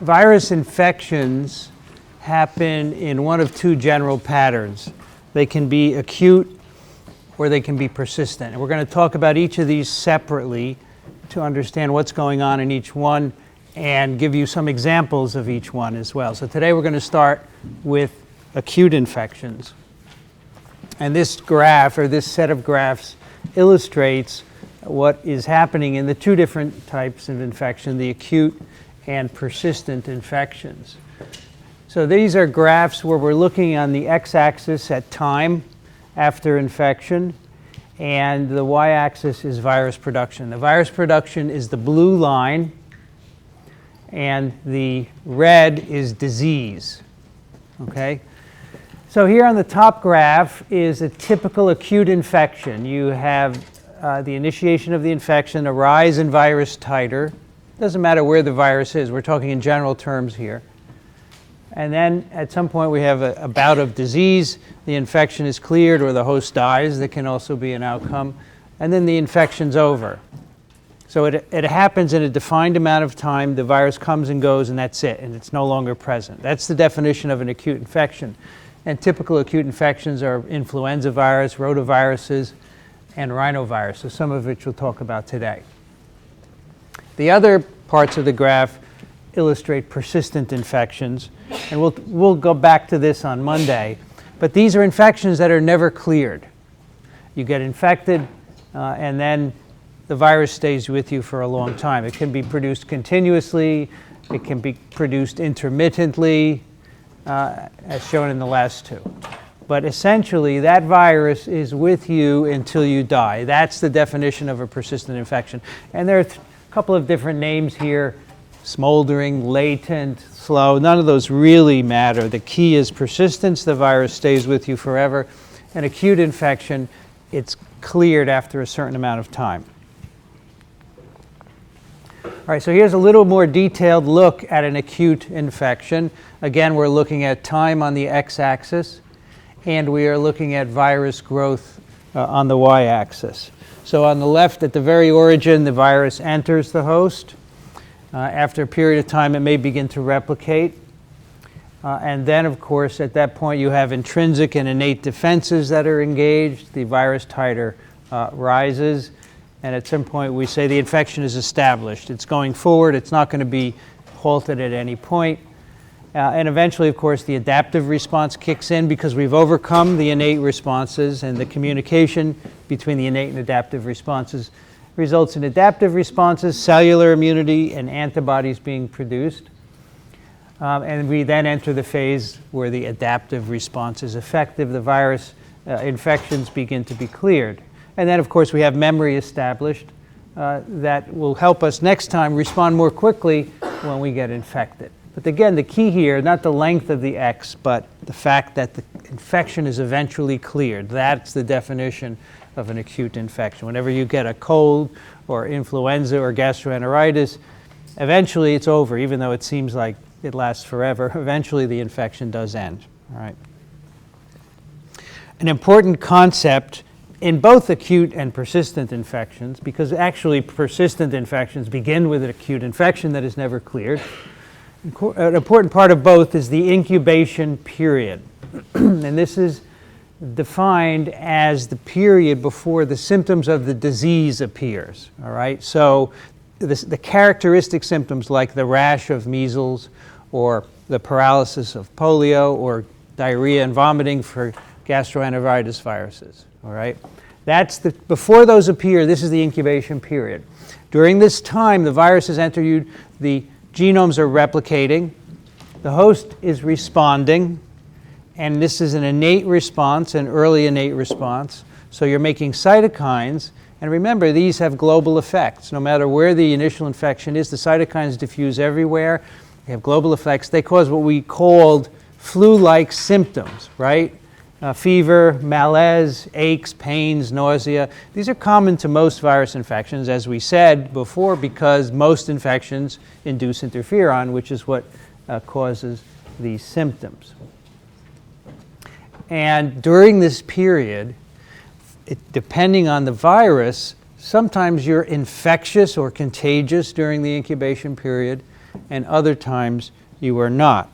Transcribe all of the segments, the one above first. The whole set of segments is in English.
virus infections happen in one of two general patterns. They can be acute or they can be persistent. And we're going to talk about each of these separately to understand what's going on in each one and give you some examples of each one as well. So today we're going to start with acute infections. And this graph, or this set of graphs, illustrates what is happening in the two different types of infection, the acute and persistent infections. So these are graphs where we're looking on the x-axis at time after infection, and the y-axis is virus production. The virus production is the blue line, and the red is disease. Okay? So here on the top graph is a typical acute infection. You have the initiation of the infection, a rise in virus titer. Doesn't matter where the virus is. We're talking in general terms here. And then at some point we have a bout of disease. The infection is cleared or the host dies. That can also be an outcome. And then the infection's over. So it happens in a defined amount of time. The virus comes and goes, and that's it, and it's no longer present. That's the definition of an acute infection. And typical acute infections are influenza virus, rotaviruses, and rhinoviruses, some of which we'll talk about today. The other parts of the graph illustrate persistent infections, and we'll go back to this on Monday. But these are infections that are never cleared. You get infected, and then the virus stays with you for a long time. It can be produced continuously. It can be produced intermittently, as shown in the last two. But essentially, that virus is with you until you die. That's the definition of a persistent infection. And there are a couple of different names here: smoldering, latent, slow. None of those really matter. The key is persistence. The virus stays with you forever. An acute infection, it's cleared after a certain amount of time. All right, so here's a little more detailed look at an acute infection. Again, we're looking at time on the x-axis, and we are looking at virus growth on the y-axis. So on the left, at the very origin, the virus enters the host. After a period of time, it may begin to replicate. And then, of course, at that point, you have intrinsic and innate defenses that are engaged. The virus titer rises. And at some point, we say the infection is established. It's going forward. It's not going to be halted at any point. And eventually, of course, the adaptive response kicks in because we've overcome the innate responses, and the communication between the innate and adaptive responses results in adaptive responses, cellular immunity, and antibodies being produced. And we then enter the phase where the adaptive response is effective. The virus infections begin to be cleared. And then, of course, we have memory established that will help us next time respond more quickly when we get infected. But again, the key here, not the length of the X, but the fact that the infection is eventually cleared. That's the definition of an acute infection. Whenever you get a cold or influenza or gastroenteritis, eventually it's over, even though it seems like it lasts forever. Eventually the infection does end. All right. An important concept in both acute and persistent infections, because actually persistent infections begin with an acute infection that is never cleared. An important part of both is the incubation period. And this is defined as the period before the symptoms of the disease appears. All right? So the characteristic symptoms like the rash of measles or the paralysis of polio or diarrhea and vomiting for gastroenteritis viruses. All right? Before those appear, this is the incubation period. During this time, the virus has entered you, the genomes are replicating, the host is responding, and this is an innate response, an early innate response. So you're making cytokines, and remember, these have global effects. No matter where the initial infection is, the cytokines diffuse everywhere. They have global effects. They cause what we called flu-like symptoms, right? Fever, malaise, aches, pains, nausea. These are common to most virus infections, as we said before, because most infections induce interferon, which is what causes these symptoms. And during this period, depending on the virus, sometimes you're infectious or contagious during the incubation period. and other times you are not.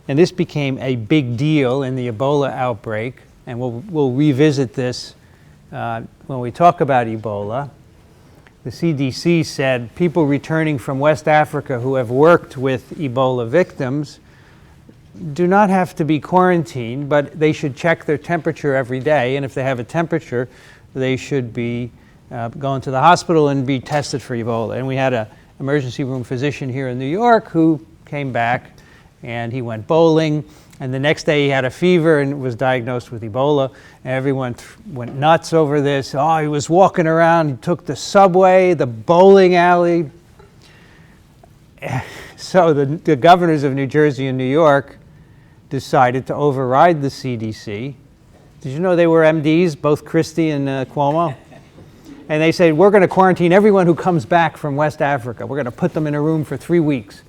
And this became a big deal in the Ebola outbreak, and we'll revisit this when we talk about Ebola. The CDC said people returning from West Africa who have worked with Ebola victims do not have to be quarantined, but they should check their temperature every day, and if they have a temperature, they should be going to the hospital and be tested for Ebola. And we had an emergency room physician here in New York who came back, and he went bowling, and the next day he had a fever and was diagnosed with Ebola. And everyone went nuts over this. Oh, he was walking around, he took the subway, the bowling alley. So the governors of New Jersey and New York decided to override the CDC. Did you know they were MDs, both Christie and Cuomo? And they said, we're going to quarantine everyone who comes back from West Africa. We're going to put them in a room for 3 weeks.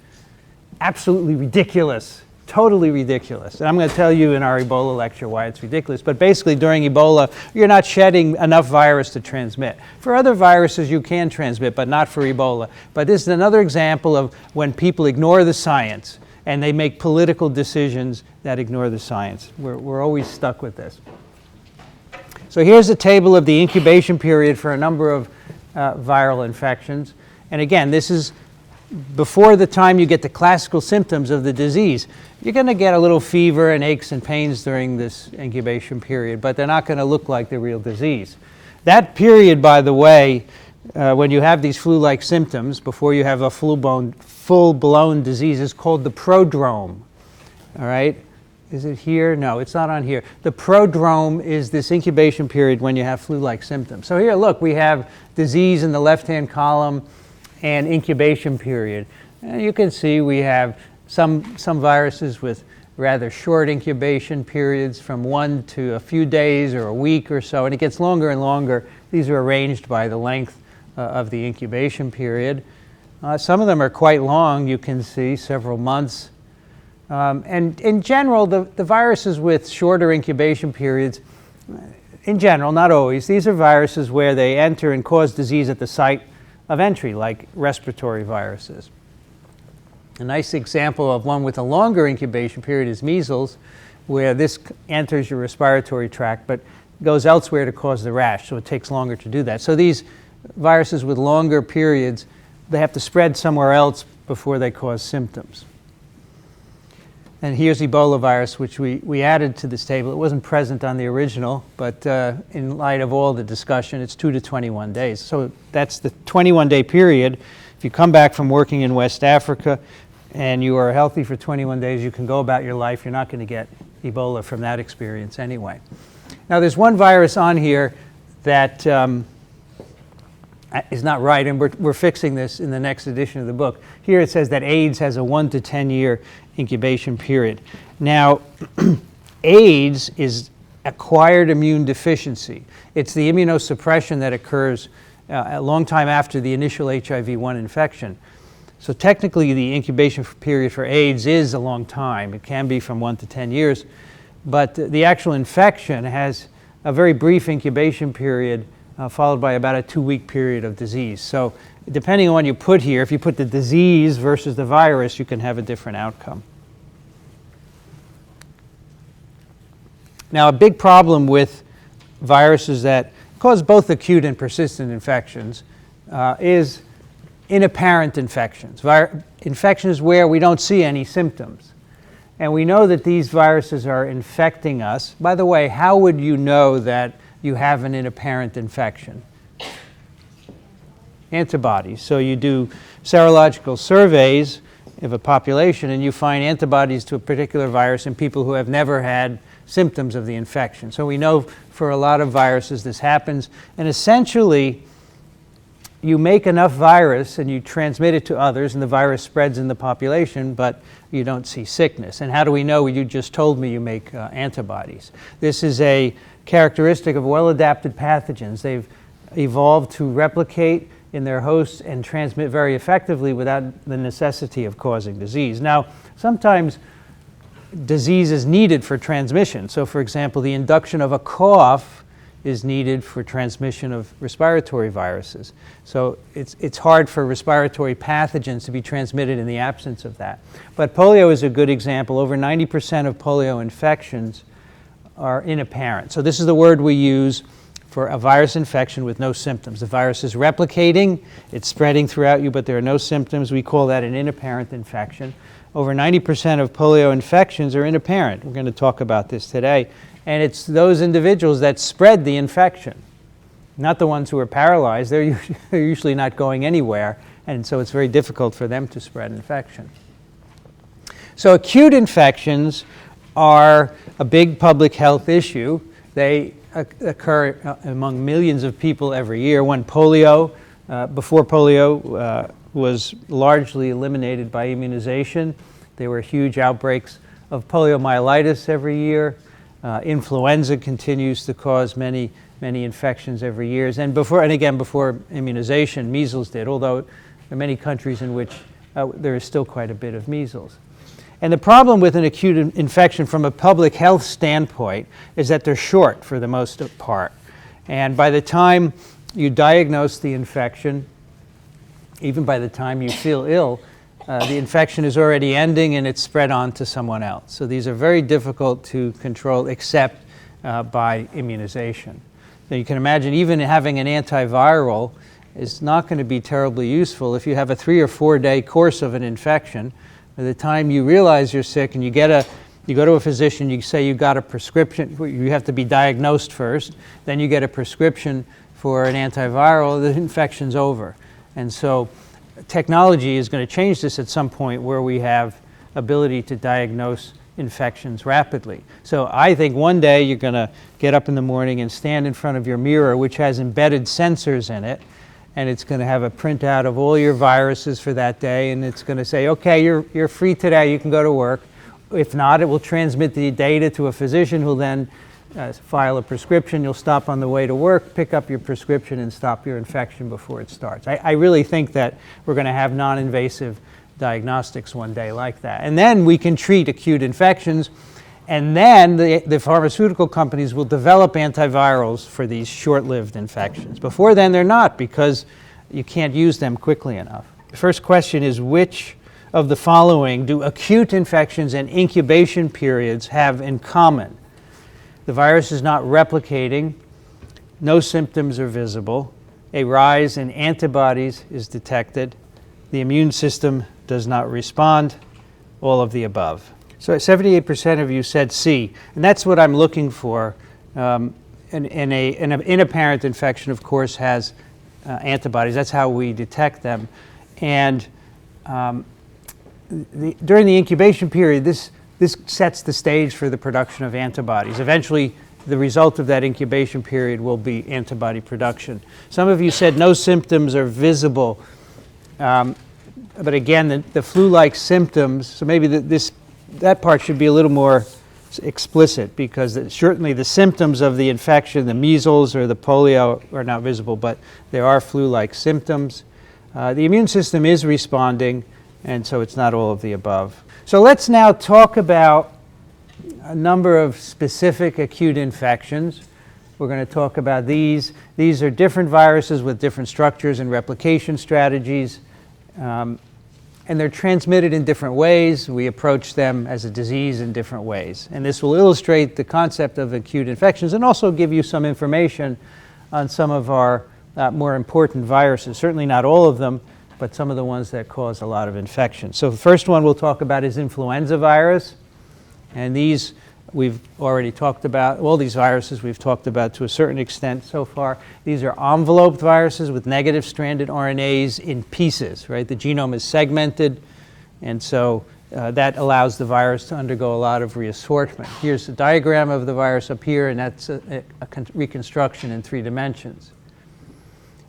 Absolutely ridiculous, totally ridiculous. And I'm going to tell you in our Ebola lecture why it's ridiculous. But basically during Ebola, you're not shedding enough virus to transmit. For other viruses you can transmit, but not for Ebola. But this is another example of when people ignore the science and they make political decisions that ignore the science. We're always stuck with this. So here's a table of the incubation period for a number of viral infections. And again, this is before the time you get the classical symptoms of the disease. You're going to get a little fever and aches and pains during this incubation period, but they're not going to look like the real disease. That period, by the way, when you have these flu-like symptoms, before you have a full-blown disease, is called the prodrome. All right? Is it here? No, it's not on here. The prodrome is this incubation period when you have flu-like symptoms. So here, look, we have disease in the left-hand column and incubation period. And you can see we have some viruses with rather short incubation periods from 1 to a few days or a week or so, and it gets longer and longer. These are arranged by the length of the incubation period. Some of them are quite long, you can see, several months. And in general, the viruses with shorter incubation periods, in general, not always, these are viruses where they enter and cause disease at the site of entry, like respiratory viruses. A nice example of one with a longer incubation period is measles, where this enters your respiratory tract but goes elsewhere to cause the rash, so it takes longer to do that. So these viruses with longer periods, they have to spread somewhere else before they cause symptoms. And here's Ebola virus, which we added to this table. It wasn't present on the original, but in light of all the discussion, it's 2 to 21 days. So that's the 21-day period. If you come back from working in West Africa and you are healthy for 21 days, you can go about your life. You're not going to get Ebola from that experience anyway. Now, there's one virus on here that is not right, and we're fixing this in the next edition of the book. Here it says that AIDS has a 1 to 10 year incubation period. Now, AIDS is acquired immune deficiency. It's the immunosuppression that occurs a long time after the initial HIV-1 infection. So technically, the incubation period for AIDS is a long time. It can be from 1 to 10 years, but the actual infection has a very brief incubation period followed by about a 2-week period of disease. So depending on what you put here, if you put the disease versus the virus, you can have a different outcome. Now, a big problem with viruses that cause both acute and persistent infections is inapparent infections. Infections where we don't see any symptoms. And we know that these viruses are infecting us. By the way, how would you know that you have an inapparent infection? Antibodies. So you do serological surveys of a population and you find antibodies to a particular virus in people who have never had symptoms of the infection. So we know for a lot of viruses this happens, and essentially you make enough virus and you transmit it to others and the virus spreads in the population, but you don't see sickness. And how do we know? You just told me you make antibodies. This is a characteristic of well-adapted pathogens. They've evolved to replicate in their hosts and transmit very effectively without the necessity of causing disease. Now, sometimes disease is needed for transmission. So, for example, the induction of a cough is needed for transmission of respiratory viruses. So it's hard for respiratory pathogens to be transmitted in the absence of that. But polio is a good example. Over 90% of polio infections are inapparent. So this is the word we use for a virus infection with no symptoms. The virus is replicating, it's spreading throughout you, but there are no symptoms. We call that an inapparent infection. Over 90% of polio infections are inapparent. We're going to talk about this today. And it's those individuals that spread the infection, not the ones who are paralyzed. They're usually not going anywhere, and so it's very difficult for them to spread infection. So acute infections are a big public health issue. They occur among millions of people every year. When before polio was largely eliminated by immunization, there were huge outbreaks of poliomyelitis every year. Influenza continues to cause many infections every year. And before immunization, measles did, although there are many countries in which there is still quite a bit of measles. And the problem with an acute infection from a public health standpoint is that they're short for the most part. And by the time you diagnose the infection, even by the time you feel ill, the infection is already ending and it's spread on to someone else. So these are very difficult to control except by immunization. So you can imagine even having an antiviral is not going to be terribly useful if you have a 3 or 4 day course of an infection. By the time you realize you're sick and you go to a physician, you say you got a prescription, you have to be diagnosed first, then you get a prescription for an antiviral, the infection's over. And so technology is going to change this at some point where we have ability to diagnose infections rapidly. So I think one day you're going to get up in the morning and stand in front of your mirror, which has embedded sensors in it, and it's going to have a printout of all your viruses for that day, and it's going to say, okay, you're free today, you can go to work. If not, it will transmit the data to a physician who will then file a prescription. You'll stop on the way to work, pick up your prescription, and stop your infection before it starts. I really think that we're going to have non-invasive diagnostics one day like that. And then we can treat acute infections, and then the pharmaceutical companies will develop antivirals for these short-lived infections. Before then, they're not, because you can't use them quickly enough. The first question is, which of the following do acute infections and incubation periods have in common? The virus is not replicating, no symptoms are visible, a rise in antibodies is detected, the immune system does not respond, all of the above. So 78% of you said C, and that's what I'm looking for. An inapparent infection, of course, has antibodies. That's how we detect them. And during the incubation period, this sets the stage for the production of antibodies. Eventually, the result of that incubation period will be antibody production. Some of you said no symptoms are visible. But again, the flu-like symptoms, so maybe that part should be a little more explicit, because certainly the symptoms of the infection, the measles or the polio, are not visible, but there are flu-like symptoms. The immune system is responding, and so it's not all of the above. So let's now talk about a number of specific acute infections. We're going to talk about these. These are different viruses with different structures and replication strategies, and they're transmitted in different ways. We approach them as a disease in different ways. And this will illustrate the concept of acute infections and also give you some information on some of our more important viruses. Certainly not all of them, but some of the ones that cause a lot of infection. So the first one we'll talk about is influenza virus. And these we've already talked about. All these viruses we've talked about to a certain extent so far. These are enveloped viruses with negative stranded RNAs in pieces, right? The genome is segmented, and so that allows the virus to undergo a lot of reassortment. Here's a diagram of the virus up here, and that's a reconstruction in 3 dimensions.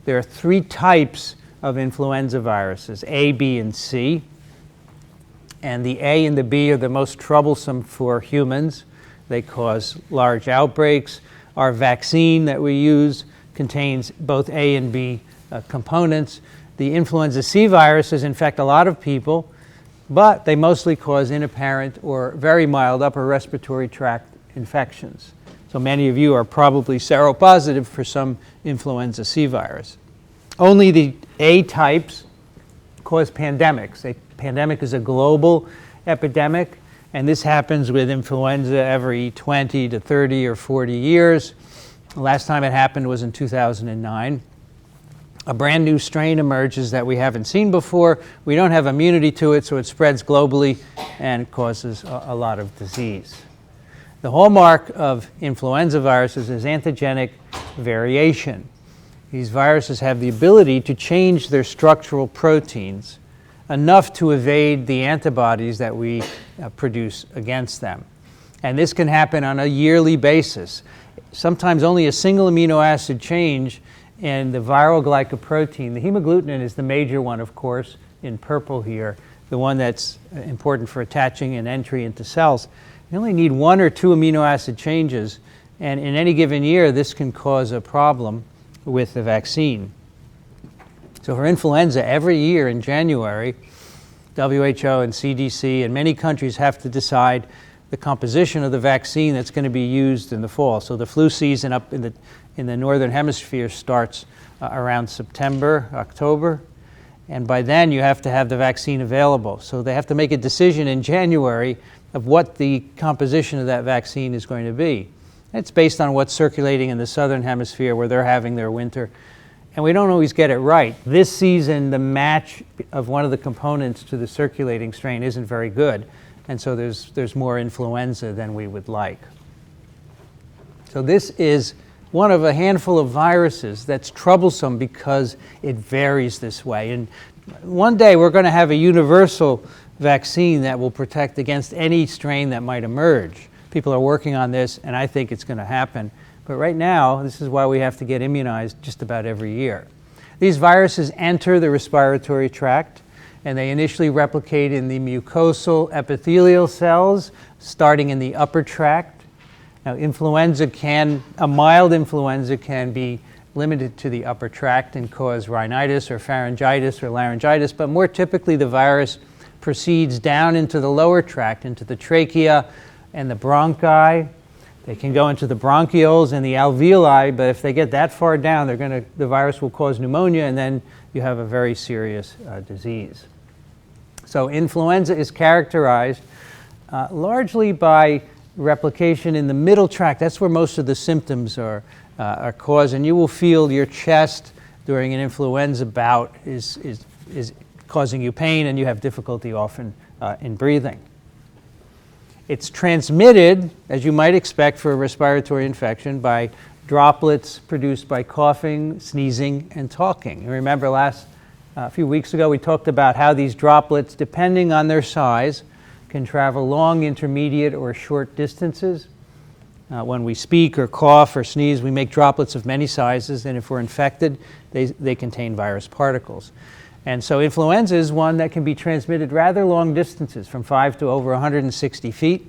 There are 3 types of influenza viruses, A, B, and C. And the A and the B are the most troublesome for humans. They cause large outbreaks. Our vaccine that we use contains both A and B components. The influenza C viruses infect a lot of people, but they mostly cause inapparent or very mild upper respiratory tract infections. So many of you are probably seropositive for some influenza C virus. Only the A types cause pandemics. A pandemic is a global epidemic, and this happens with influenza every 20 to 30 or 40 years. The last time it happened was in 2009. A brand new strain emerges that we haven't seen before. We don't have immunity to it, so it spreads globally and causes a lot of disease. The hallmark of influenza viruses is antigenic variation. These viruses have the ability to change their structural proteins enough to evade the antibodies that we produce against them. And this can happen on a yearly basis. Sometimes only a single amino acid change in the viral glycoprotein. The hemagglutinin is the major one, of course, in purple here, the one that's important for attaching and entry into cells. You only need 1 or 2 amino acid changes, and in any given year, this can cause a problem with the vaccine. So for influenza, every year in January, WHO and CDC and many countries have to decide the composition of the vaccine that's going to be used in the fall. So the flu season up in the northern hemisphere starts around September, October, and by then you have to have the vaccine available. So they have to make a decision in January of what the composition of that vaccine is going to be. It's based on what's circulating in the southern hemisphere where they're having their winter. And we don't always get it right. This season, the match of one of the components to the circulating strain isn't very good. And so there's more influenza than we would like. So this is one of a handful of viruses that's troublesome because it varies this way. And one day we're going to have a universal vaccine that will protect against any strain that might emerge. People are working on this, and I think it's going to happen. But right now, this is why we have to get immunized just about every year. These viruses enter the respiratory tract, and they initially replicate in the mucosal epithelial cells, starting in the upper tract. Now, a mild influenza can be limited to the upper tract and cause rhinitis or pharyngitis or laryngitis, but more typically the virus proceeds down into the lower tract, into the trachea and the bronchi. They can go into the bronchioles and the alveoli, but if they get that far down, the virus will cause pneumonia, and then you have a very serious disease. So influenza is characterized largely by replication in the middle tract. That's where most of the symptoms are caused, and you will feel your chest during an influenza bout is causing you pain, and you have difficulty often in breathing. It's transmitted, as you might expect for a respiratory infection, by droplets produced by coughing, sneezing, and talking. You remember a few weeks ago we talked about how these droplets, depending on their size, can travel long, intermediate, or short distances. When we speak or cough or sneeze, we make droplets of many sizes, and if we're infected, they contain virus particles. And so influenza is one that can be transmitted rather long distances, from 5 to over 160 feet,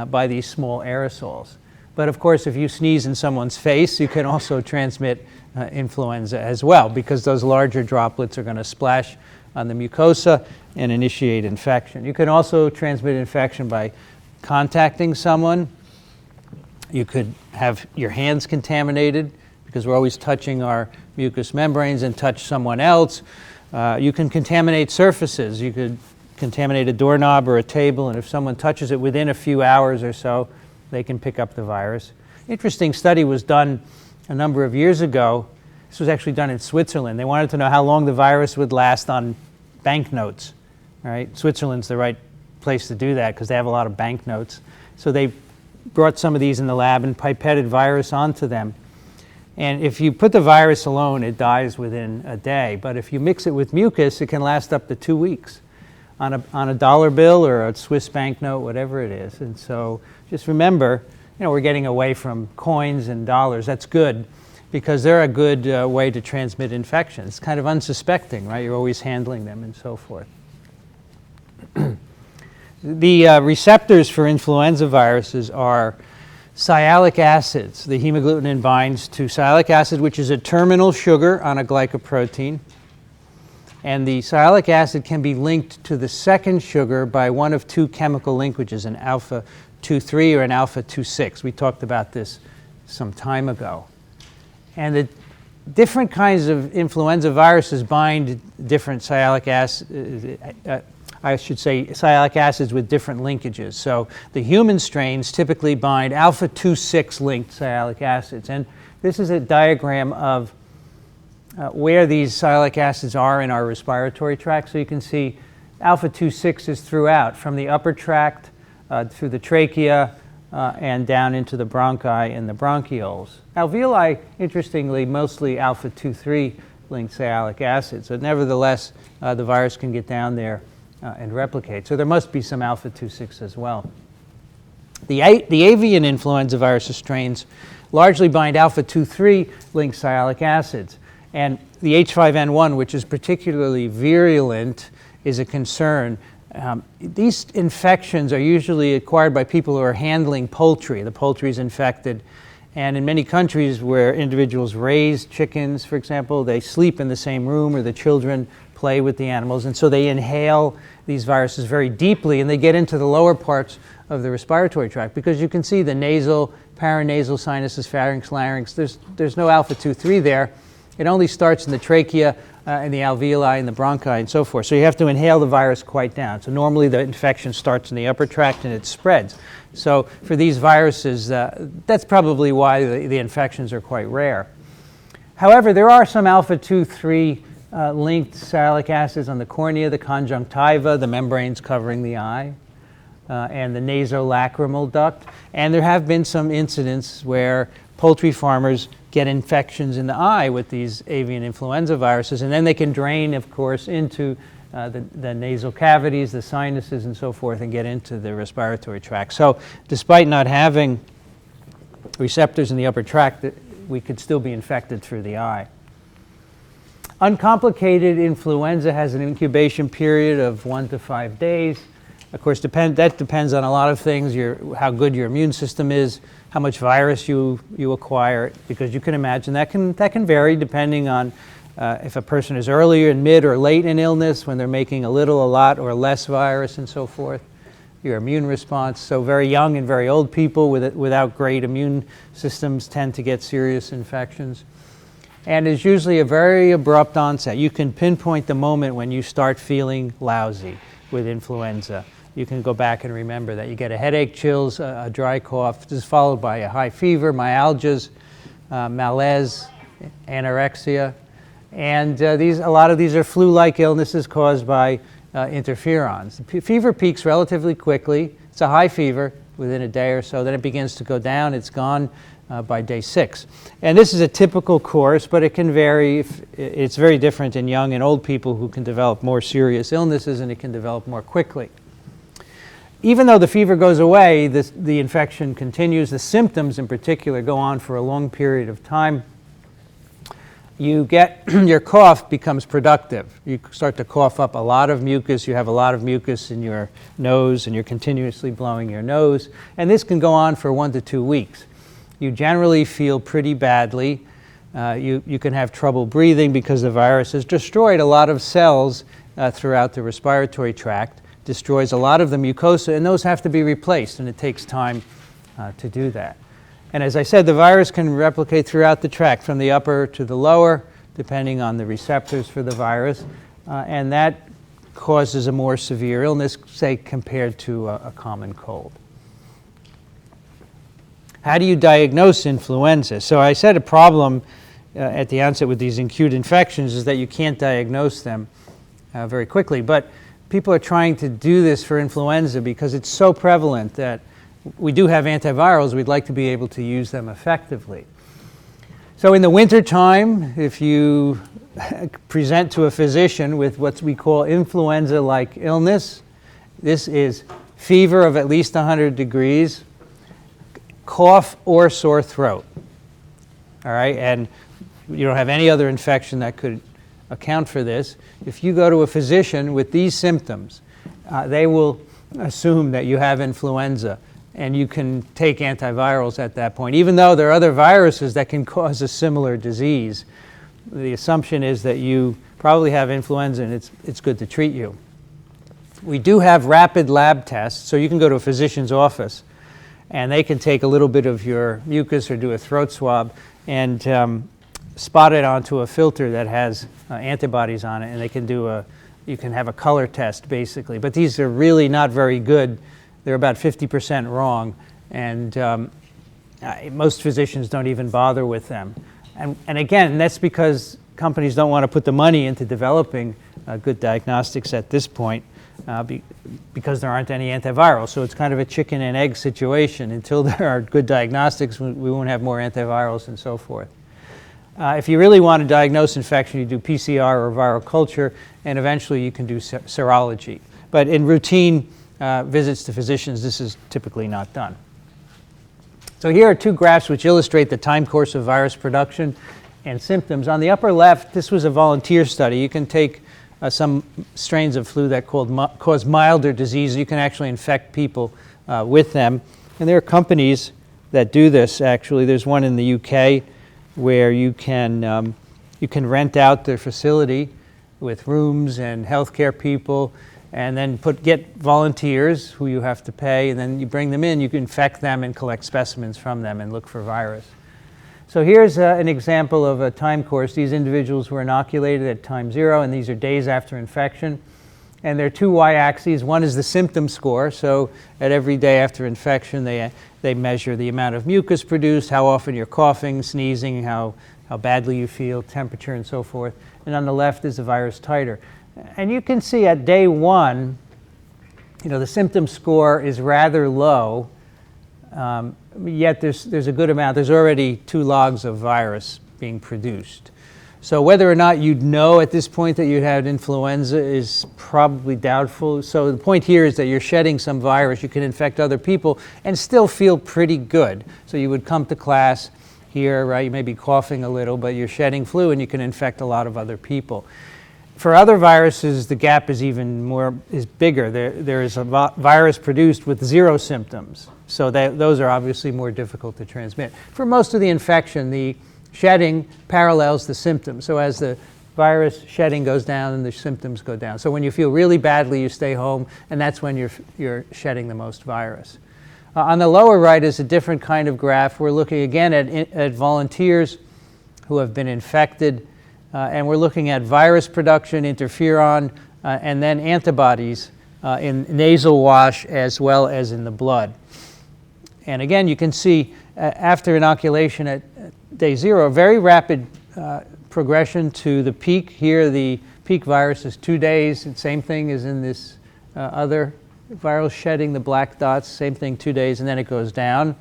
by these small aerosols. But of course, if you sneeze in someone's face, you can also transmit influenza as well, because those larger droplets are going to splash on the mucosa and initiate infection. You can also transmit infection by contacting someone. You could have your hands contaminated, because we're always touching our mucous membranes, and touch someone else. You can contaminate surfaces. You could contaminate a doorknob or a table, and if someone touches it within a few hours or so, they can pick up the virus. Interesting study was done a number of years ago. This was actually done in Switzerland. They wanted to know how long the virus would last on banknotes. Right? Switzerland's the right place to do that because they have a lot of banknotes. So they brought some of these in the lab and pipetted virus onto them. And if you put the virus alone, it dies within a day. But if you mix it with mucus, it can last up to 2 weeks on a dollar bill or a Swiss banknote, whatever it is. And so just remember, we're getting away from coins and dollars. That's good, because they're a good way to transmit infection. It's kind of unsuspecting, right? You're always handling them and so forth. The receptors for influenza viruses are sialic acids. The hemagglutinin binds to sialic acid, which is a terminal sugar on a glycoprotein. And the sialic acid can be linked to the second sugar by one of two chemical linkages, an alpha 2.3 or an alpha 2.6. We talked about this some time ago. And the different kinds of influenza viruses bind different sialic acids with different linkages. So the human strains typically bind alpha 2.6 linked sialic acids. And this is a diagram of where these sialic acids are in our respiratory tract. So you can see alpha 2.6 is throughout, from the upper tract through the trachea and down into the bronchi and the bronchioles. Alveoli, interestingly, mostly alpha 2.3 linked sialic acids. So nevertheless, the virus can get down there and replicate. So there must be some alpha 2.6 as well. The avian influenza virus strains largely bind alpha 2.3 linked sialic acids. And the H5N1, which is particularly virulent, is a concern. These infections are usually acquired by people who are handling poultry. The poultry is infected. And in many countries where individuals raise chickens, for example, they sleep in the same room, or the children play with the animals. And so they inhale these viruses very deeply, and they get into the lower parts of the respiratory tract, because you can see the nasal, paranasal sinuses, pharynx, larynx. There's no alpha 2.3 there. It only starts in the trachea and the alveoli and the bronchi and so forth. So you have to inhale the virus quite down. So normally the infection starts in the upper tract and it spreads. So for these viruses, that's probably why the infections are quite rare. However, there are some alpha 2.3 linked sialic acids on the cornea, the conjunctiva, the membranes covering the eye, and the nasolacrimal duct. And there have been some incidents where poultry farmers get infections in the eye with these avian influenza viruses, and then they can drain, of course, into the nasal cavities, the sinuses, and so forth, and get into the respiratory tract. So despite not having receptors in the upper tract, we could still be infected through the eye. Uncomplicated influenza has an incubation period of 1 to 5 days. Of course, that depends on a lot of things, how good your immune system is, how much virus you acquire, because you can imagine that can vary depending on if a person is earlier in mid or late in illness, when they're making a little, a lot, or less virus and so forth, your immune response. So very young and very old people without great immune systems tend to get serious infections. And it's usually a very abrupt onset. You can pinpoint the moment when you start feeling lousy with influenza. You can go back and remember that. You get a headache, chills, a dry cough, just followed by a high fever, myalgias, malaise, anorexia. And a lot of these are flu-like illnesses caused by interferons. The fever peaks relatively quickly. It's a high fever within a day or so. Then it begins to go down. It's gone by day 6. And this is a typical course, but it can vary. It's very different in young and old people who can develop more serious illnesses, and it can develop more quickly. Even though the fever goes away, the infection continues. The symptoms in particular go on for a long period of time. Your cough becomes productive. You start to cough up a lot of mucus. You have a lot of mucus in your nose, and you're continuously blowing your nose. And this can go on for 1 to 2 weeks. You generally feel pretty badly. You can have trouble breathing because the virus has destroyed a lot of cells throughout the respiratory tract, destroys a lot of the mucosa, and those have to be replaced, and it takes time to do that. And as I said, the virus can replicate throughout the tract, from the upper to the lower, depending on the receptors for the virus, and that causes a more severe illness, say, compared to a common cold. How do you diagnose influenza? So I said a problem at the onset with these acute infections is that you can't diagnose them very quickly, but people are trying to do this for influenza because it's so prevalent that we do have antivirals. We'd like to be able to use them effectively. So in the wintertime, if you present to a physician with what we call influenza-like illness, this is fever of at least 100 degrees, cough or sore throat, all right? And you don't have any other infection that could account for this. If you go to a physician with these symptoms, they will assume that you have influenza, and you can take antivirals at that point. Even though there are other viruses that can cause a similar disease, the assumption is that you probably have influenza, and it's good to treat you. We do have rapid lab tests, so you can go to a physician's office And they can take a little bit of your mucus or do a throat swab and spot it onto a filter that has antibodies on it, and they can do you can have a color test basically. But these are really not very good. They're about 50% wrong, and most physicians don't even bother with them. And again, that's because companies don't want to put the money into developing good diagnostics at this point because there aren't any antivirals. So it's kind of a chicken and egg situation. Until there are good diagnostics, we won't have more antivirals and so forth. If you really want to diagnose infection, you do PCR or viral culture, and eventually you can do serology. But in routine visits to physicians, this is typically not done. So here are two graphs which illustrate the time course of virus production and symptoms. On the upper left, this was a volunteer study. You can take some strains of flu that cause milder disease. You can actually infect people with them. And there are companies that do this, actually. There's one in the UK where you can rent out their facility with rooms and healthcare people, and then get volunteers who you have to pay, and then you bring them in, you can infect them and collect specimens from them and look for virus. So here's an example of a time course. These individuals were inoculated at time 0, and these are days after infection. And there are two y-axes. One is the symptom score. So at every day after infection, they measure the amount of mucus produced, how often you're coughing, sneezing, how badly you feel, temperature, and so forth. And on the left is the virus titer. And you can see at day 1, the symptom score is rather low, yet there's a good amount. There's already 2 logs of virus being produced. So whether or not you'd know at this point that you had influenza is probably doubtful. So the point here is that you're shedding some virus. You can infect other people and still feel pretty good. So you would come to class here, right? You may be coughing a little, but you're shedding flu and you can infect a lot of other people. For other viruses, the gap is bigger. There is a virus produced with 0 symptoms. So those are obviously more difficult to transmit. For most of the infection, the shedding parallels the symptoms. So as the virus shedding goes down, and the symptoms go down. So when you feel really badly, you stay home, and that's when you're shedding the most virus. On the lower right is a different kind of graph. We're looking again at volunteers who have been infected, and we're looking at virus production, interferon, and then antibodies in nasal wash as well as in the blood. And again, you can see after inoculation at day 0, a very rapid progression to the peak. Here, the peak virus is 2 days. And same thing as in this other viral shedding, the black dots, same thing, 2 days, and then it goes down.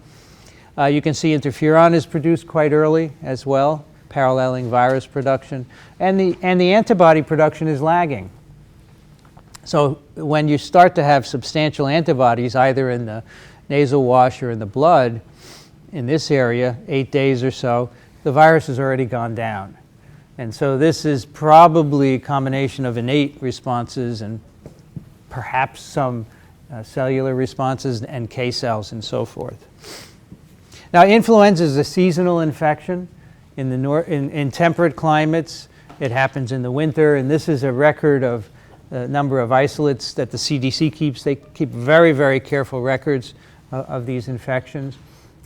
You can see interferon is produced quite early as well, paralleling virus production. And the antibody production is lagging. So when you start to have substantial antibodies, either in the nasal wash or in the blood, in this area, 8 days or so, the virus has already gone down. And so this is probably a combination of innate responses and perhaps some cellular responses and K cells and so forth. Now, influenza is a seasonal infection. In temperate climates, it happens in the winter, and this is a record of the number of isolates that the CDC keeps. They keep very, very careful records of these infections.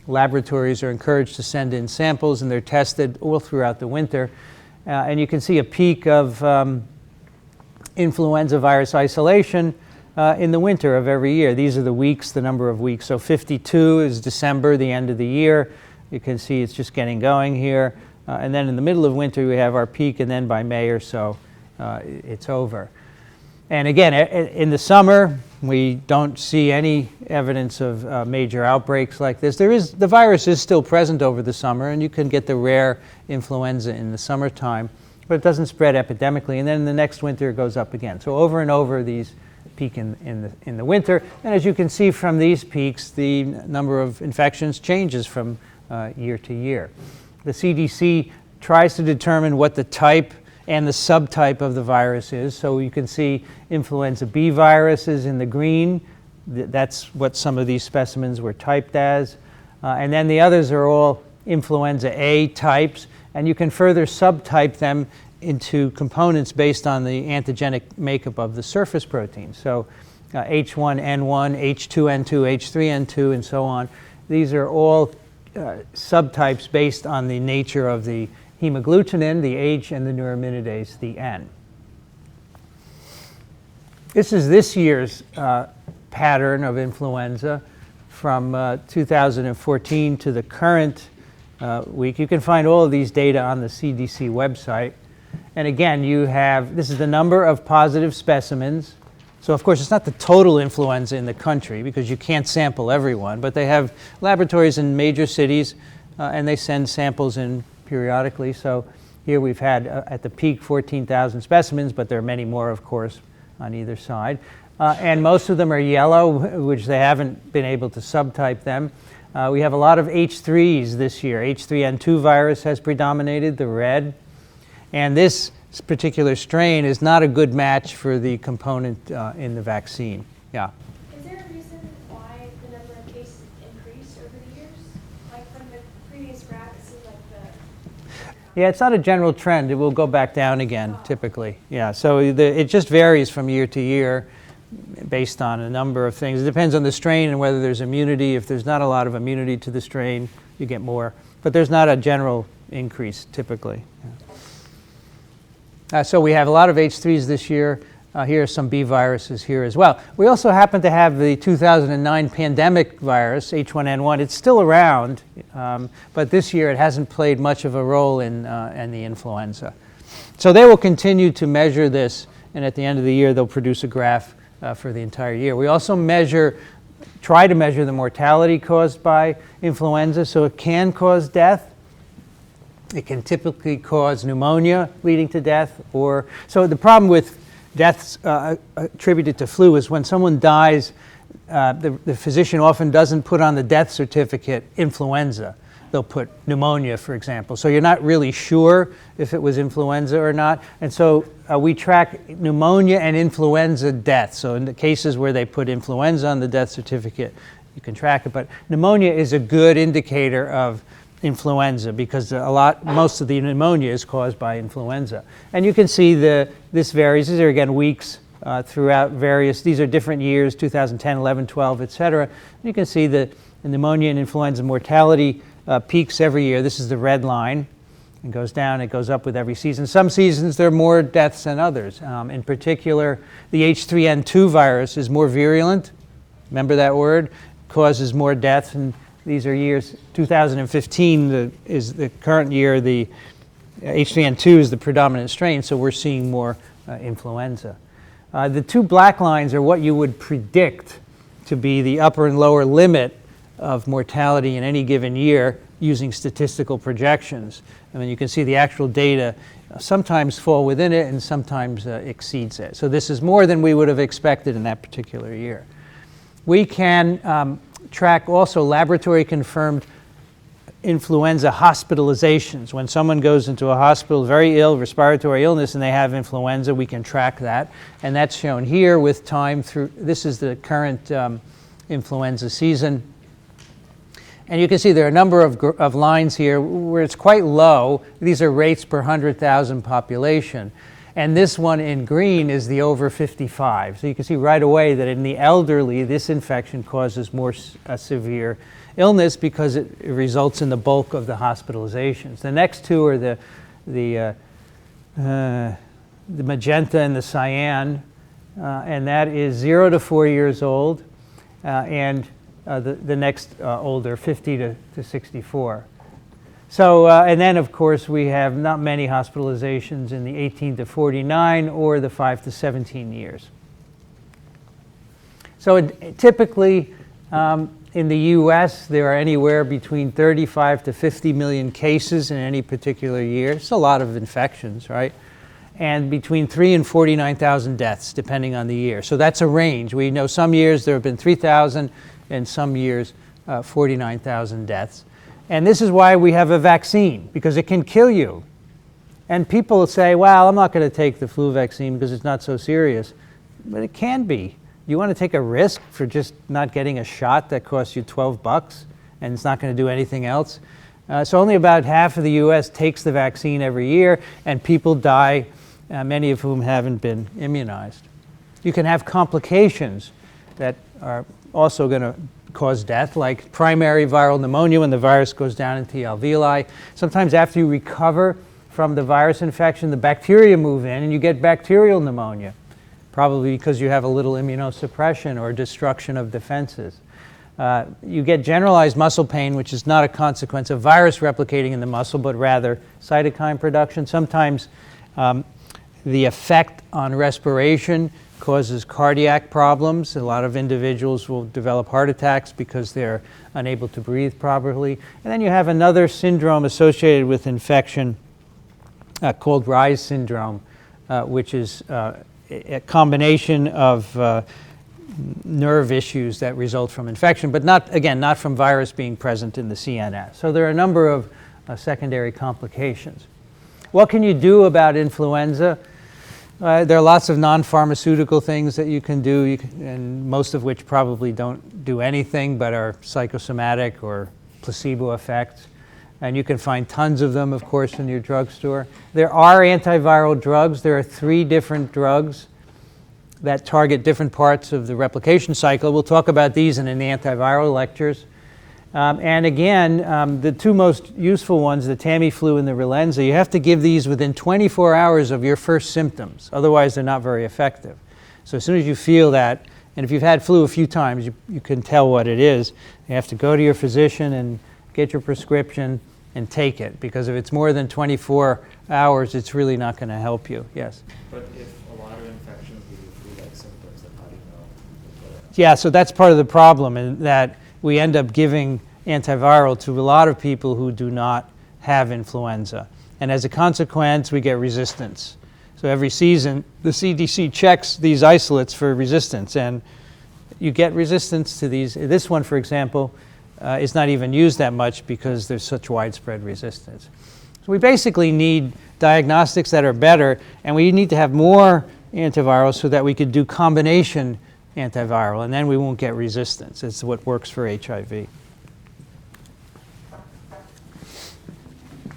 Laboratories are encouraged to send in samples, and they're tested all throughout the winter. And you can see a peak of influenza virus isolation in the winter of every year. These are the weeks, the number of weeks. So 52 is December, the end of the year. You can see it's just getting going here. And then in the middle of winter, we have our peak, and then by May or so, it's over. And again, in the summer, we don't see any evidence of major outbreaks like this. The virus is still present over the summer, and you can get the rare influenza in the summertime, but it doesn't spread epidemically. And then in the next winter, it goes up again. So over and over, these peak in the winter. And as you can see from these peaks, the number of infections changes from year to year. The CDC tries to determine what the type and the subtype of the virus is. So you can see influenza B viruses in the green. That's what some of these specimens were typed as. And then the others are all influenza A types. And you can further subtype them into components based on the antigenic makeup of the surface protein. So H1N1, H2N2, H3N2, and so on. These are all subtypes based on the nature of the hemagglutinin, the H, and the neuraminidase, the N. This is this year's pattern of influenza from 2014 to the current week. You can find all of these data on the CDC website. And again, you have, this is the number of positive specimens. So of course, it's not the total influenza in the country because you can't sample everyone, but they have laboratories in major cities and they send samples in periodically. So here we've had at the peak 14,000 specimens, but there are many more, of course, on either side. And most of them are yellow, which they haven't been able to subtype them. We have a lot of H3s this year. H3N2 virus has predominated, the red. And this particular strain is not a good match for the component in the vaccine. Yeah. Is there a reason why the number of cases increased over the years? Like from the previous graph, it seemed like the... Yeah, it's not a general trend. It will go back down again, typically. Yeah, so it just varies from year to year based on a number of things. It depends on the strain and whether there's immunity. If there's not a lot of immunity to the strain, you get more. But there's not a general increase, typically. Yeah. So we have a lot of H3s this year. Here are some B viruses here as well. We also happen to have the 2009 pandemic virus, H1N1. It's still around, but this year it hasn't played much of a role in the influenza. So they will continue to measure this, and at the end of the year they'll produce a graph for the entire year. We also try to measure the mortality caused by influenza, so it can cause death. It can typically cause pneumonia leading to death, so the problem with deaths attributed to flu is when someone dies, the physician often doesn't put on the death certificate influenza. They'll put pneumonia, for example. So you're not really sure if it was influenza or not. And so we track pneumonia and influenza deaths. So in the cases where they put influenza on the death certificate, you can track it. But pneumonia is a good indicator of influenza because most of the pneumonia is caused by influenza. And you can see this varies. These are again weeks throughout various, these are different years, 2010, 11, 12, et cetera. You can see the pneumonia and influenza mortality peaks every year. This is the red line. It goes down, it goes up with every season. Some seasons there are more deaths than others. In particular, the H3N2 virus is more virulent. Remember that word? Causes more deaths. And these are years, 2015 is the current year. The H3N2 is the predominant strain, so we're seeing more influenza. The two black lines are what you would predict to be the upper and lower limit of mortality in any given year using statistical projections. I mean, you can see the actual data sometimes fall within it and sometimes exceeds it. So this is more than we would have expected in that particular year. We can track also laboratory confirmed influenza hospitalizations. When someone goes into a hospital very ill, respiratory illness, and they have influenza, we can track that. And that's shown here with time through, this is the current influenza season. And you can see there are a number of lines here where it's quite low. These are rates per 100,000 population. And this one in green is the over 55. So you can see right away that in the elderly, this infection causes more severe illness because it results in the bulk of the hospitalizations. The next two are the magenta and the cyan, and that is 0 to 4 years old, and the next older, 50 to 64. So, and then of course we have not many hospitalizations in the 18 to 49 or the 5 to 17 years. So typically in the US there are anywhere between 35 to 50 million cases in any particular year. It's a lot of infections, right? And between 3 and 49,000 deaths depending on the year. So that's a range. We know some years there have been 3,000 and some years 49,000 deaths. And this is why we have a vaccine, because it can kill you. And people say, well, I'm not going to take the flu vaccine because it's not so serious. But it can be. You want to take a risk for just not getting a shot that costs you $12 and it's not going to do anything else? So only about half of the US takes the vaccine every year, and people die, many of whom haven't been immunized. You can have complications that are also going to cause death, like primary viral pneumonia when the virus goes down into the alveoli. Sometimes after you recover from the virus infection, the bacteria move in and you get bacterial pneumonia, probably because you have a little immunosuppression or destruction of defenses. You get generalized muscle pain, which is not a consequence of virus replicating in the muscle, but rather cytokine production. Sometimes the effect on respiration causes cardiac problems. A lot of individuals will develop heart attacks because they're unable to breathe properly. And then you have another syndrome associated with infection called Reye's syndrome, which is a combination of nerve issues that result from infection, but not from virus being present in the CNS. So there are a number of secondary complications. What can you do about influenza? There are lots of non-pharmaceutical things that you can do, and most of which probably don't do anything but are psychosomatic or placebo effects. And you can find tons of them, of course, in your drugstore. There are antiviral drugs. There are 3 different drugs that target different parts of the replication cycle. We'll talk about these in the antiviral lectures. And again, the 2 most useful ones, the Tamiflu and the Relenza, you have to give these within 24 hours of your first symptoms. Otherwise, they're not very effective. So as soon as you feel that, and if you've had flu a few times, you can tell what it is. You have to go to your physician and get your prescription and take it, because if it's more than 24 hours, it's really not going to help you. Yes? But if a lot of infections give you flu-like symptoms, then how do you know? Yeah, so that's part of the problem, in that we end up giving antiviral to a lot of people who do not have influenza. And as a consequence, we get resistance. So every season, the CDC checks these isolates for resistance, and you get resistance to these. This one, for example, is not even used that much because there's such widespread resistance. So we basically need diagnostics that are better, and we need to have more antivirals so that we could do combination antiviral, and then we won't get resistance. It's what works for HIV.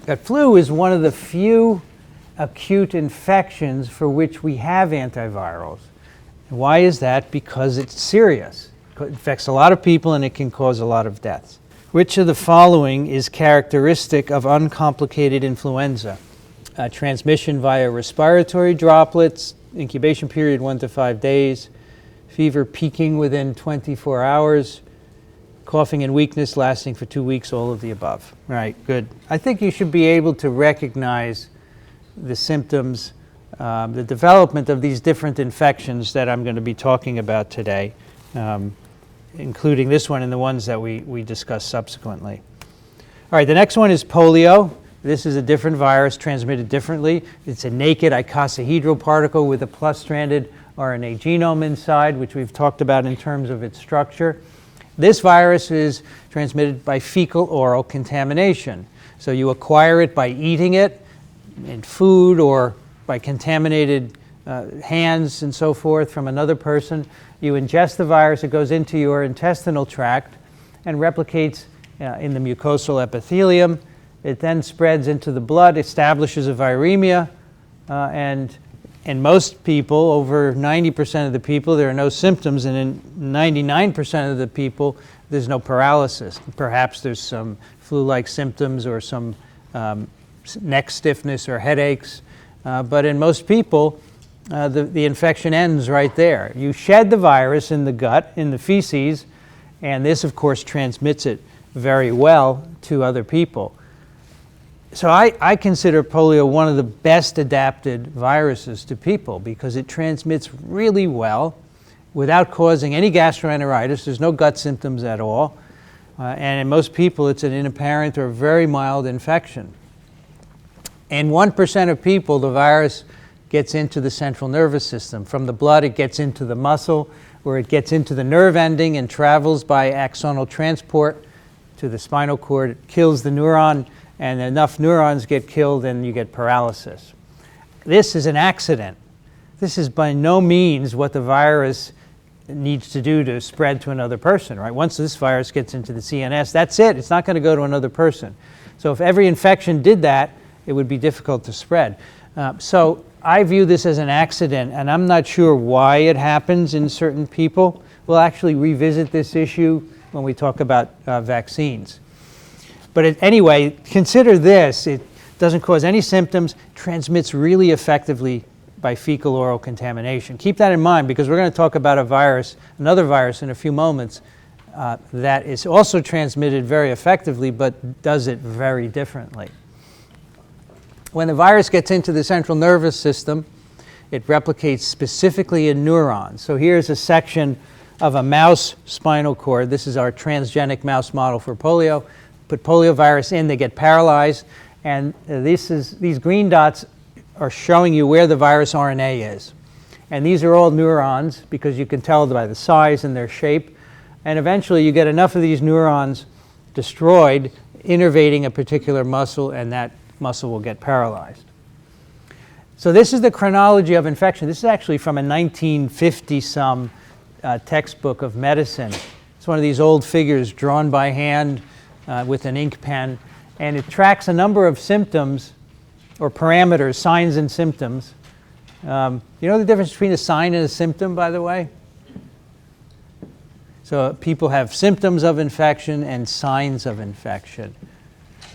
But flu is one of the few acute infections for which we have antivirals. And why is that? Because it's serious. It affects a lot of people and it can cause a lot of deaths. Which of the following is characteristic of uncomplicated influenza? Transmission via respiratory droplets, incubation period 1 to 5 days, fever peaking within 24 hours, coughing and weakness lasting for 2 weeks, all of the above. Right, good. I think you should be able to recognize the symptoms, the development of these different infections that I'm going to be talking about today, including this one and the ones that we discuss subsequently. All right, the next one is polio. This is a different virus transmitted differently. It's a naked icosahedral particle with a plus-stranded RNA genome inside, which we've talked about in terms of its structure. This virus is transmitted by fecal-oral contamination. So you acquire it by eating it in food or by contaminated hands and so forth from another person. You ingest the virus, it goes into your intestinal tract and replicates in the mucosal epithelium. It then spreads into the blood, establishes a viremia, and in most people, over 90% of the people, there are no symptoms, and in 99% of the people, there's no paralysis. Perhaps there's some flu-like symptoms or some neck stiffness or headaches, but in most people, the infection ends right there. You shed the virus in the gut, in the feces, and this, of course, transmits it very well to other people. So I consider polio one of the best adapted viruses to people because it transmits really well without causing any gastroenteritis. There's no gut symptoms at all. And in most people, it's an inapparent or very mild infection. In 1% of people, the virus gets into the central nervous system. From the blood, it gets into the muscle, where it gets into the nerve ending and travels by axonal transport to the spinal cord. It kills the neuron, and enough neurons get killed and you get paralysis. This is an accident. This is by no means what the virus needs to do to spread to another person, right? Once this virus gets into the CNS, that's it. It's not going to go to another person. So if every infection did that, it would be difficult to spread. So I view this as an accident, and I'm not sure why it happens in certain people. We'll actually revisit this issue when we talk about vaccines. But anyway, consider this. It doesn't cause any symptoms, transmits really effectively by fecal-oral contamination. Keep that in mind because we're going to talk about a virus, another virus in a few moments, that is also transmitted very effectively but does it very differently. When the virus gets into the central nervous system, it replicates specifically in neurons. So here's a section of a mouse spinal cord. This is our transgenic mouse model for polio. Put poliovirus in, they get paralyzed, and these green dots are showing you where the virus RNA is. And these are all neurons because you can tell by the size and their shape. And eventually you get enough of these neurons destroyed, innervating a particular muscle, and that muscle will get paralyzed. So this is the chronology of infection. This is actually from a 1950-some textbook of medicine. It's one of these old figures drawn by hand with an ink pen, and it tracks a number of symptoms or parameters, signs and symptoms. You know the difference between a sign and a symptom, by the way? So people have symptoms of infection and signs of infection.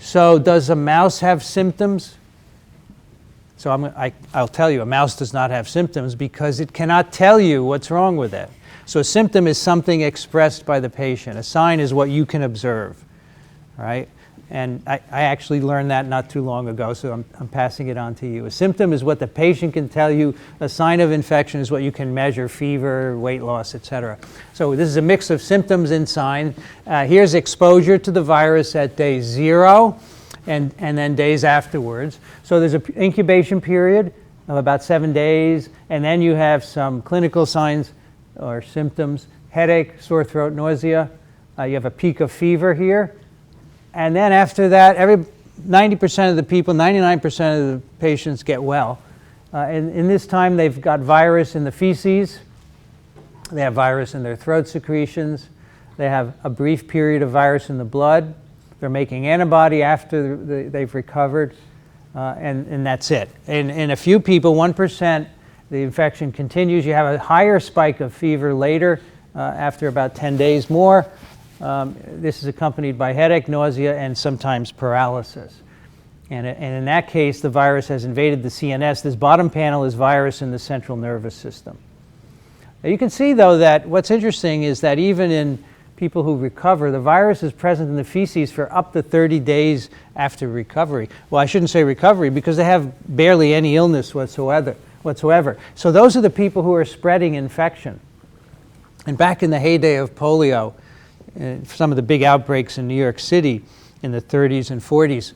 So does a mouse have symptoms? So I'll tell you, a mouse does not have symptoms because it cannot tell you what's wrong with it. So a symptom is something expressed by the patient. A sign is what you can observe, right? And I actually learned that not too long ago, so I'm passing it on to you. A symptom is what the patient can tell you. A sign of infection is what you can measure, fever, weight loss, etc. So this is a mix of symptoms and signs. Here's exposure to the virus at day 0 and then days afterwards. So there's an incubation period of about 7 days, and then you have some clinical signs or symptoms, headache, sore throat, nausea. You have a peak of fever here. And then after that, 90% of the people, 99% of the patients get well. And in this time, they've got virus in the feces. They have virus in their throat secretions. They have a brief period of virus in the blood. They're making antibody after they've recovered, and that's it. In a few people, 1%, the infection continues. You have a higher spike of fever later, after about 10 days more. This is accompanied by headache, nausea, and sometimes paralysis. And in that case, the virus has invaded the CNS. This bottom panel is virus in the central nervous system. Now you can see, though, that what's interesting is that even in people who recover, the virus is present in the feces for up to 30 days after recovery. Well, I shouldn't say recovery because they have barely any illness whatsoever. So those are the people who are spreading infection. And back in the heyday of polio, some of the big outbreaks in New York City in the 30s and 40s,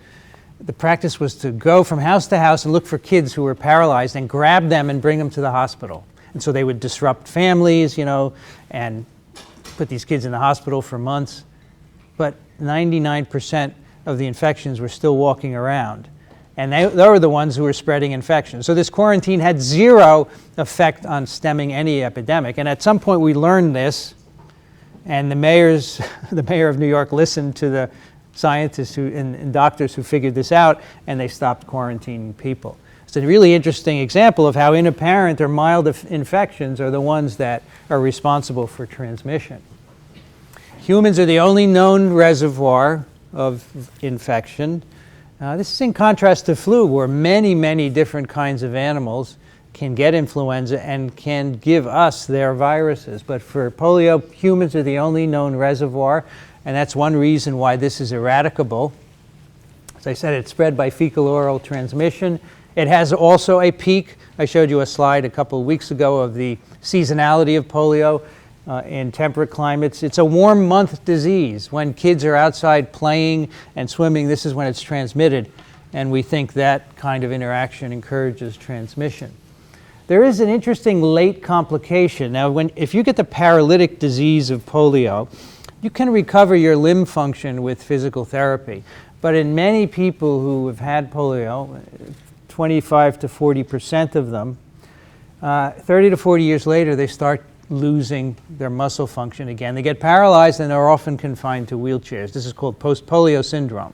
the practice was to go from house to house and look for kids who were paralyzed and grab them and bring them to the hospital. And so they would disrupt families, and put these kids in the hospital for months. But 99% of the infections were still walking around. And they were the ones who were spreading infection. So this quarantine had zero effect on stemming any epidemic. And at some point we learned this, and the mayor of New York listened to the scientists and doctors who figured this out, and they stopped quarantining people. It's a really interesting example of how inapparent or mild infections are the ones that are responsible for transmission. Humans are the only known reservoir of infection. This is in contrast to flu, where many, many different kinds of animals can get influenza and can give us their viruses. But for polio, humans are the only known reservoir, and that's one reason why this is eradicable. As I said, it's spread by fecal-oral transmission. It has also a peak. I showed you a slide a couple of weeks ago of the seasonality of polio in temperate climates. It's a warm month disease. When kids are outside playing and swimming, this is when it's transmitted, and we think that kind of interaction encourages transmission. There is an interesting late complication. Now, if you get the paralytic disease of polio, you can recover your limb function with physical therapy. But in many people who have had polio, 25 to 40% of them, 30 to 40 years later, they start losing their muscle function again. They get paralyzed and are often confined to wheelchairs. This is called post-polio syndrome.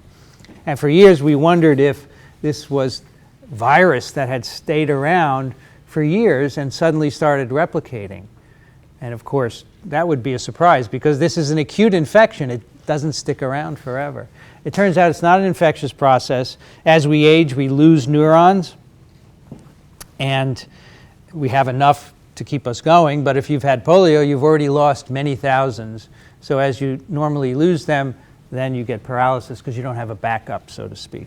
And for years, we wondered if this was virus that had stayed around for years and suddenly started replicating. And of course, that would be a surprise because this is an acute infection. It doesn't stick around forever. It turns out it's not an infectious process. As we age, we lose neurons, and we have enough to keep us going. But if you've had polio, you've already lost many thousands. So as you normally lose them, then you get paralysis because you don't have a backup, so to speak.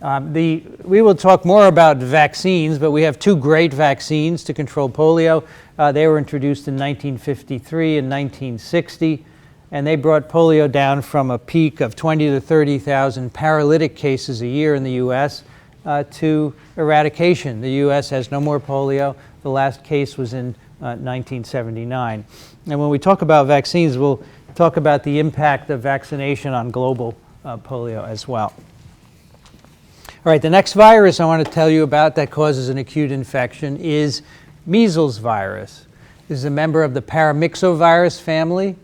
We will talk more about vaccines, but we have two great vaccines to control polio. They were introduced in 1953 and 1960, and they brought polio down from a peak of 20 to 30,000 paralytic cases a year in the U.S. To eradication. The U.S. has no more polio. The last case was in 1979. And when we talk about vaccines, we'll talk about the impact of vaccination on global polio as well. All right, the next virus I want to tell you about that causes an acute infection is measles virus. This is a member of the paramyxovirus family.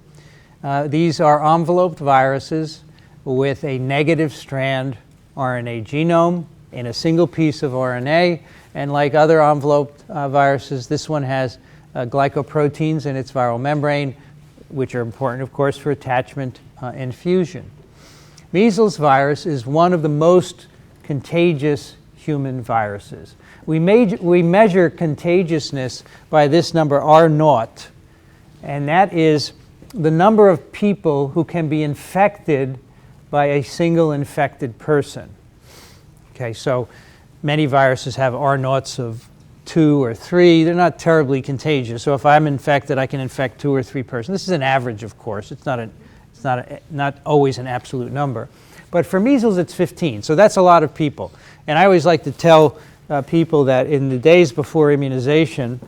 These are enveloped viruses with a negative strand RNA genome in a single piece of RNA. And like other enveloped viruses, this one has glycoproteins in its viral membrane, which are important, of course, for attachment and fusion. Measles virus is one of the most contagious human viruses. We measure contagiousness by this number R0, and that is the number of people who can be infected by a single infected person. Okay, so many viruses have R0s of 2 or 3. They're not terribly contagious. So if I'm infected, I can infect 2 or 3 persons. This is an average, of course. It's not always an absolute number. But for measles, it's 15. So that's a lot of people. And I always like to tell people that in the days before immunization,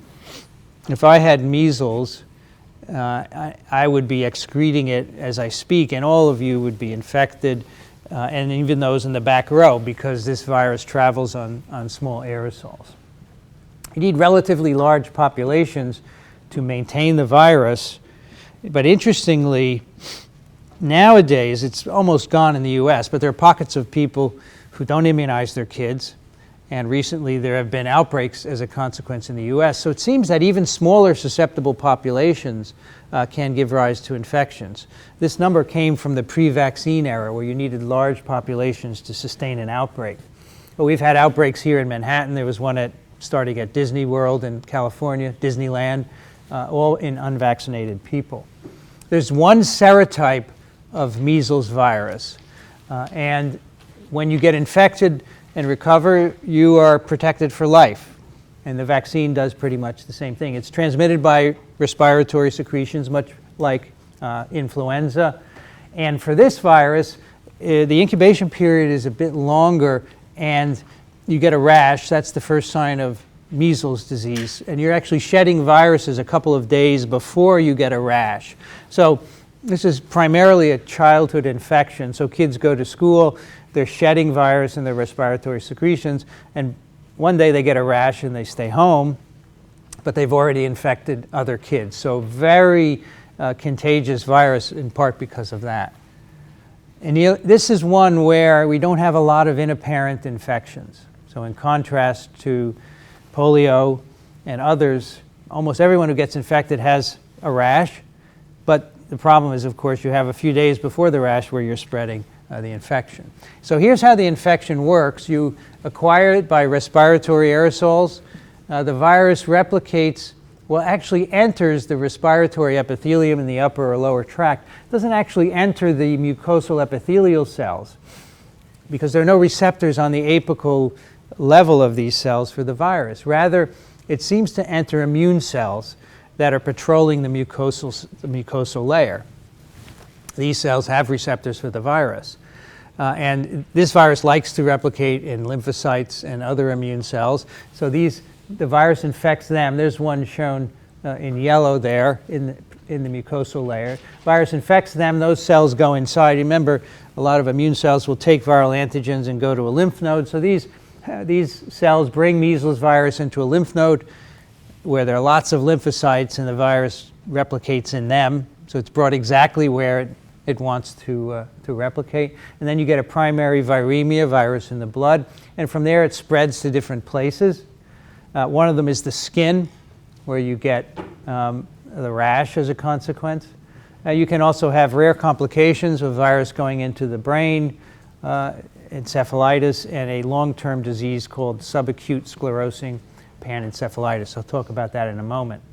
if I had measles, I would be excreting it as I speak, and all of you would be infected, and even those in the back row, because this virus travels on small aerosols. You need relatively large populations to maintain the virus, but interestingly, nowadays it's almost gone in the US, but there are pockets of people who don't immunize their kids, and recently there have been outbreaks as a consequence in the US. So it seems that even smaller susceptible populations can give rise to infections. This number came from the pre-vaccine era where you needed large populations to sustain an outbreak. But we've had outbreaks here in Manhattan. There was one starting at Disney World in California, Disneyland, all in unvaccinated people. There's one serotype of measles virus, and when you get infected and recover, you are protected for life. And the vaccine does pretty much the same thing. It's transmitted by respiratory secretions, much like influenza. And for this virus, the incubation period is a bit longer, and you get a rash. That's the first sign of measles disease. And you're actually shedding viruses a couple of days before you get a rash. So this is primarily a childhood infection. So kids go to school, they're shedding virus in their respiratory secretions, and one day they get a rash and they stay home, but they've already infected other kids. So very contagious virus, in part because of that. And this is one where we don't have a lot of inapparent infections. So in contrast to polio and others, almost everyone who gets infected has a rash, but the problem is, of course, you have a few days before the rash where you're spreading the infection. So here's how the infection works. You acquire it by respiratory aerosols. The virus replicates, well, actually enters the respiratory epithelium in the upper or lower tract. It doesn't actually enter the mucosal epithelial cells because there are no receptors on the apical level of these cells for the virus. Rather, it seems to enter immune cells that are patrolling the mucosal layer. These cells have receptors for the virus. And this virus likes to replicate in lymphocytes and other immune cells. So the virus infects them. There's one shown in yellow there in the mucosal layer. Virus infects them. Those cells go inside. Remember, a lot of immune cells will take viral antigens and go to a lymph node. So these cells bring measles virus into a lymph node where there are lots of lymphocytes, and the virus replicates in them. So it's brought exactly where it wants to replicate. And then you get a primary viremia, virus in the blood. And from there, it spreads to different places. One of them is the skin, where you get the rash as a consequence. You can also have rare complications of virus going into the brain, encephalitis, and a long-term disease called subacute sclerosing panencephalitis. I'll talk about that in a moment.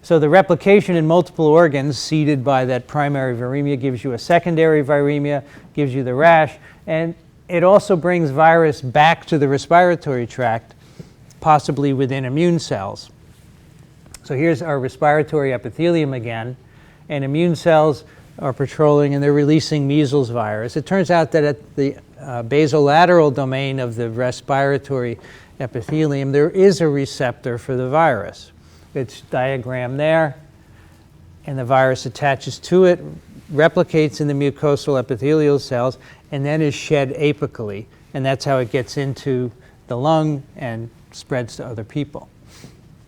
So the replication in multiple organs seeded by that primary viremia gives you a secondary viremia, gives you the rash, and it also brings virus back to the respiratory tract, possibly within immune cells. So here's our respiratory epithelium again, and immune cells are patrolling and they're releasing measles virus. It turns out that at the basolateral domain of the respiratory epithelium, there is a receptor for the virus. It's diagrammed there, and the virus attaches to it, replicates in the mucosal epithelial cells, and then is shed apically, and that's how it gets into the lung and spreads to other people.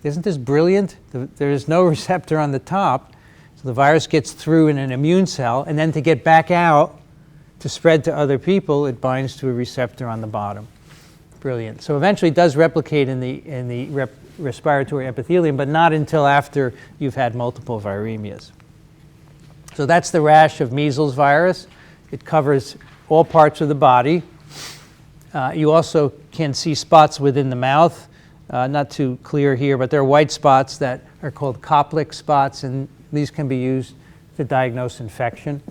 Isn't this brilliant? There is no receptor on the top, so the virus gets through in an immune cell, and then to get back out to spread to other people, it binds to a receptor on the bottom. Brilliant. So eventually it does replicate in the respiratory epithelium, but not until after you've had multiple viremias. So that's the rash of measles virus. It covers all parts of the body. You also can see spots within the mouth. Not too clear here, but there are white spots that are called Koplik spots, and these can be used to diagnose infection.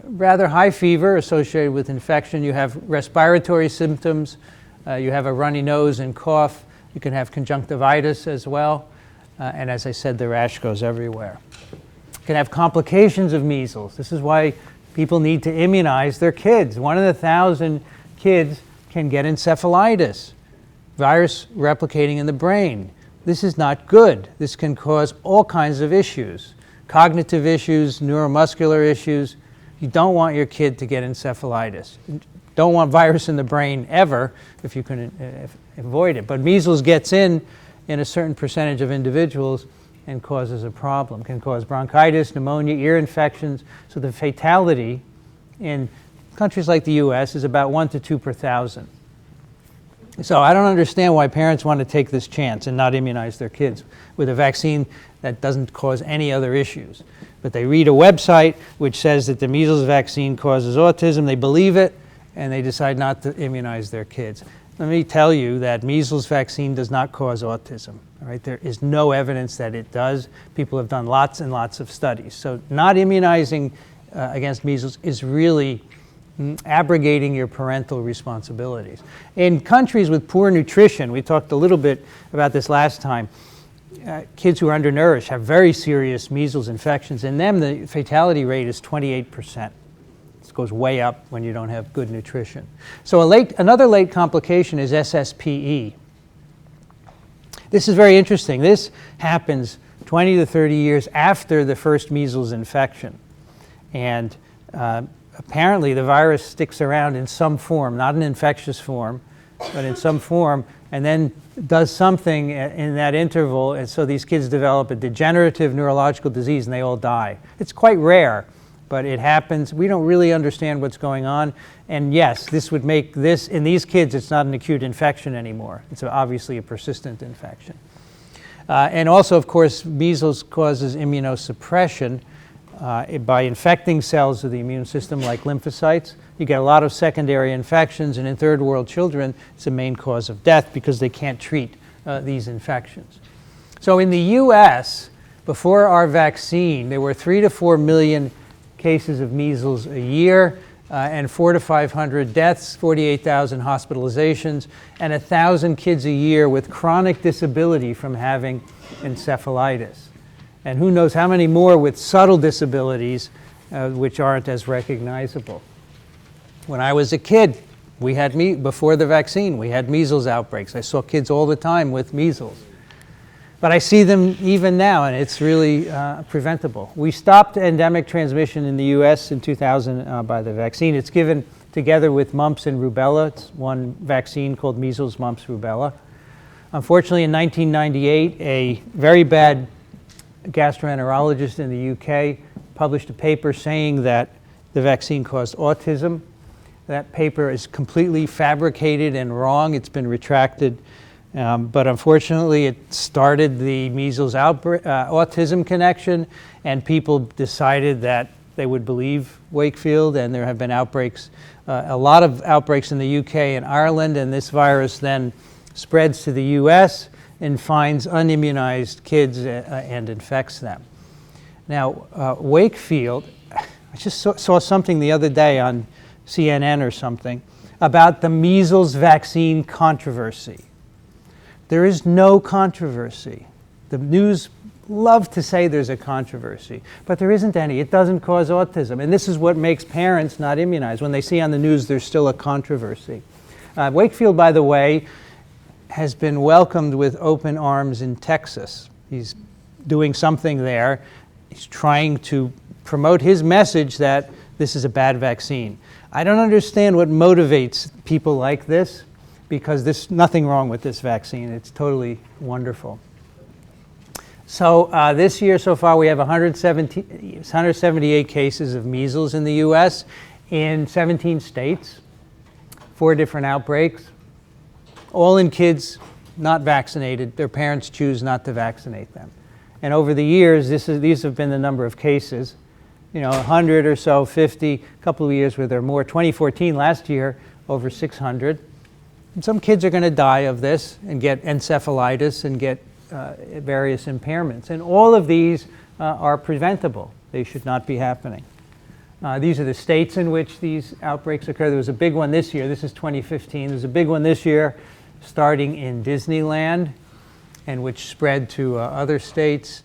Rather high fever associated with infection. You have respiratory symptoms. You have a runny nose and cough. You can have conjunctivitis as well. And as I said, the rash goes everywhere. You can have complications of measles. This is why people need to immunize their kids. 1 in 1,000 kids can get encephalitis, virus replicating in the brain. This is not good. This can cause all kinds of issues, cognitive issues, neuromuscular issues. You don't want your kid to get encephalitis. Don't want virus in the brain ever if you can avoid it. But measles gets in a certain percentage of individuals and causes a problem. Can cause bronchitis, pneumonia, ear infections. So the fatality in countries like the US is about 1 to 2 per 1,000. So I don't understand why parents want to take this chance and not immunize their kids with a vaccine that doesn't cause any other issues. But they read a website which says that the measles vaccine causes autism, they believe it, and they decide not to immunize their kids. Let me tell you that measles vaccine does not cause autism. All right? There is no evidence that it does. People have done lots and lots of studies. So not immunizing against measles is really abrogating your parental responsibilities. In countries with poor nutrition, we talked a little bit about this last time, kids who are undernourished have very serious measles infections. In them, the fatality rate is 28%. This goes way up when you don't have good nutrition. So another late complication is SSPE. This is very interesting. This happens 20 to 30 years after the first measles infection. And apparently the virus sticks around in some form, not an infectious form, but in some form, and then does something in that interval, and so these kids develop a degenerative neurological disease and they all die. It's quite rare, but it happens. We don't really understand what's going on, and yes, this would make this, in these kids, it's not an acute infection anymore. It's obviously a persistent infection. And also, of course, measles causes immunosuppression by infecting cells of the immune system like lymphocytes. You get a lot of secondary infections, and in third world children, it's the main cause of death because they can't treat these infections. So in the US, before our vaccine, there were 3 to 4 million cases of measles a year, and 400 to 500 deaths, 48,000 hospitalizations, and 1,000 kids a year with chronic disability from having encephalitis. And who knows how many more with subtle disabilities which aren't as recognizable. When I was a kid, we had before the vaccine, we had measles outbreaks. I saw kids all the time with measles. But I see them even now, and it's really preventable. We stopped endemic transmission in the US in 2000 by the vaccine. It's given together with mumps and rubella. It's one vaccine called measles, mumps, rubella. Unfortunately, in 1998, a very bad gastroenterologist in the UK published a paper saying that the vaccine caused autism. That paper is completely fabricated and wrong. It's been retracted But unfortunately, it started the measles autism connection, and people decided that they would believe Wakefield, and there have been outbreaks, a lot of outbreaks in the UK and Ireland, and this virus then spreads to the US and finds unimmunized kids and infects them. Now, Wakefield, I just saw something the other day on CNN or something about the measles vaccine controversy. There is no controversy. The news love to say there's a controversy, but there isn't any. It doesn't cause autism. And this is what makes parents not immunize. When they see on the news there's still a controversy. Wakefield, by the way, has been welcomed with open arms in Texas. He's doing something there. He's trying to promote his message that this is a bad vaccine. I don't understand what motivates people like this, because there's nothing wrong with this vaccine. It's totally wonderful. So this year so far we have 178 cases of measles in the US in 17 states, 4 different outbreaks, all in kids not vaccinated. Their parents choose not to vaccinate them. And over the years, these have been the number of cases, 100 or so, 50, a couple of years where there are more. 2014, last year, over 600. And some kids are going to die of this and get encephalitis and get various impairments. And all of these are preventable. They should not be happening. These are the states in which these outbreaks occur. There was a big one this year. This is 2015. There's a big one this year starting in Disneyland, and which spread to other states.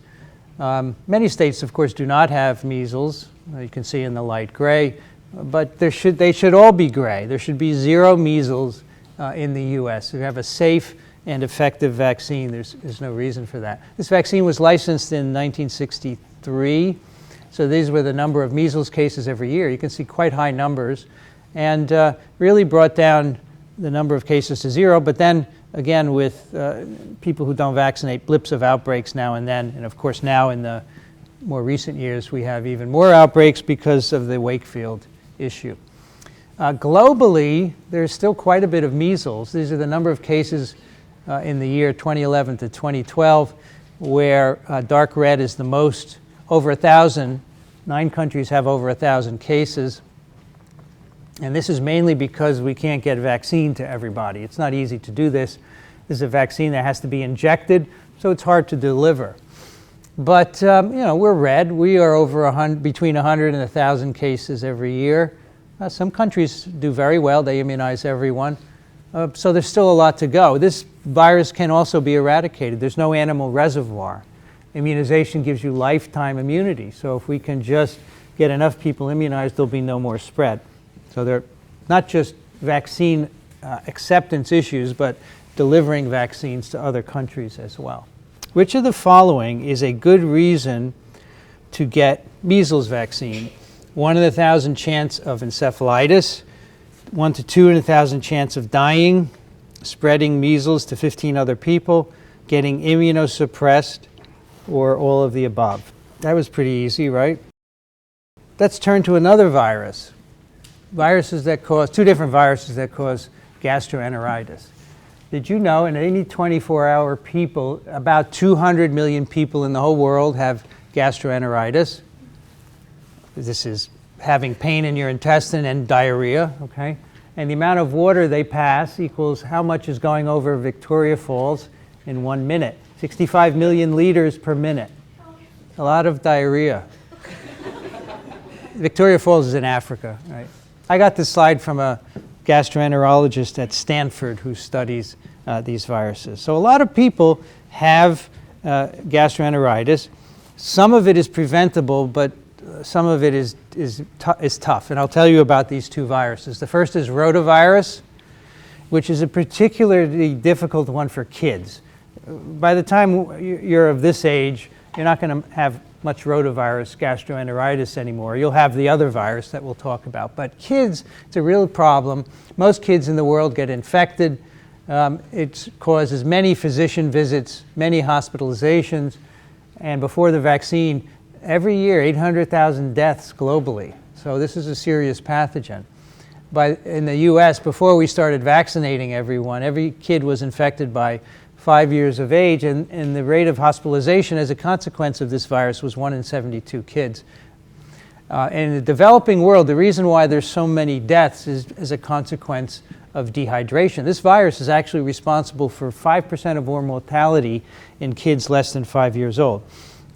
Many states, of course, do not have measles. You can see in the light gray, but they should all be gray. There should be 0 measles in the US. We have a safe and effective vaccine. There's no reason for that. This vaccine was licensed in 1963, so these were the number of measles cases every year. You can see quite high numbers, and really brought down the number of cases to 0, but then again with people who don't vaccinate, blips of outbreaks now and then, and of course now in the more recent years we have even more outbreaks because of the Wakefield issue. Globally, there's still quite a bit of measles. These are the number of cases in the year 2011 to 2012, where dark red is the most, over 1,000. 9 countries have over 1,000 cases. And this is mainly because we can't get a vaccine to everybody. It's not easy to do this. This is a vaccine that has to be injected, so it's hard to deliver. But we're red. We are over between 100 and 1,000 cases every year. Some countries do very well. They immunize everyone. So there's still a lot to go. This virus can also be eradicated. There's no animal reservoir. Immunization gives you lifetime immunity. So if we can just get enough people immunized, there'll be no more spread. So they're not just vaccine acceptance issues, but delivering vaccines to other countries as well. Which of the following is a good reason to get measles vaccine? 1 in 1,000 chance of encephalitis, 1 to 2 in 1,000 chance of dying, spreading measles to 15 other people, getting immunosuppressed, or all of the above. That was pretty easy, right? Let's turn to another virus. Viruses that cause, 2 different viruses that cause gastroenteritis. Did you know in any 24-hour people, about 200 million people in the whole world have gastroenteritis? This is having pain in your intestine and diarrhea, okay? And the amount of water they pass equals how much is going over Victoria Falls in 1 minute. 65 million liters per minute. A lot of diarrhea. Victoria Falls is in Africa, right? I got this slide from a gastroenterologist at Stanford who studies these viruses. So a lot of people have gastroenteritis. Some of it is preventable, but some of it is tough. And I'll tell you about these 2 viruses. The first is Rotavirus, which is a particularly difficult one for kids. By the time you're of this age, you're not going to have much rotavirus gastroenteritis anymore. You'll have the other virus that we'll talk about. But kids, it's a real problem. Most kids in the world get infected. It causes many physician visits, many hospitalizations, and before the vaccine, every year 800,000 deaths globally. So this is a serious pathogen. in the US, before we started vaccinating everyone, every kid was infected by 5 years of age, and the rate of hospitalization as a consequence of this virus was 1 in 72 kids. In the developing world, the reason why there's so many deaths is as a consequence of dehydration. This virus is actually responsible for 5% of all mortality in kids less than 5 years old.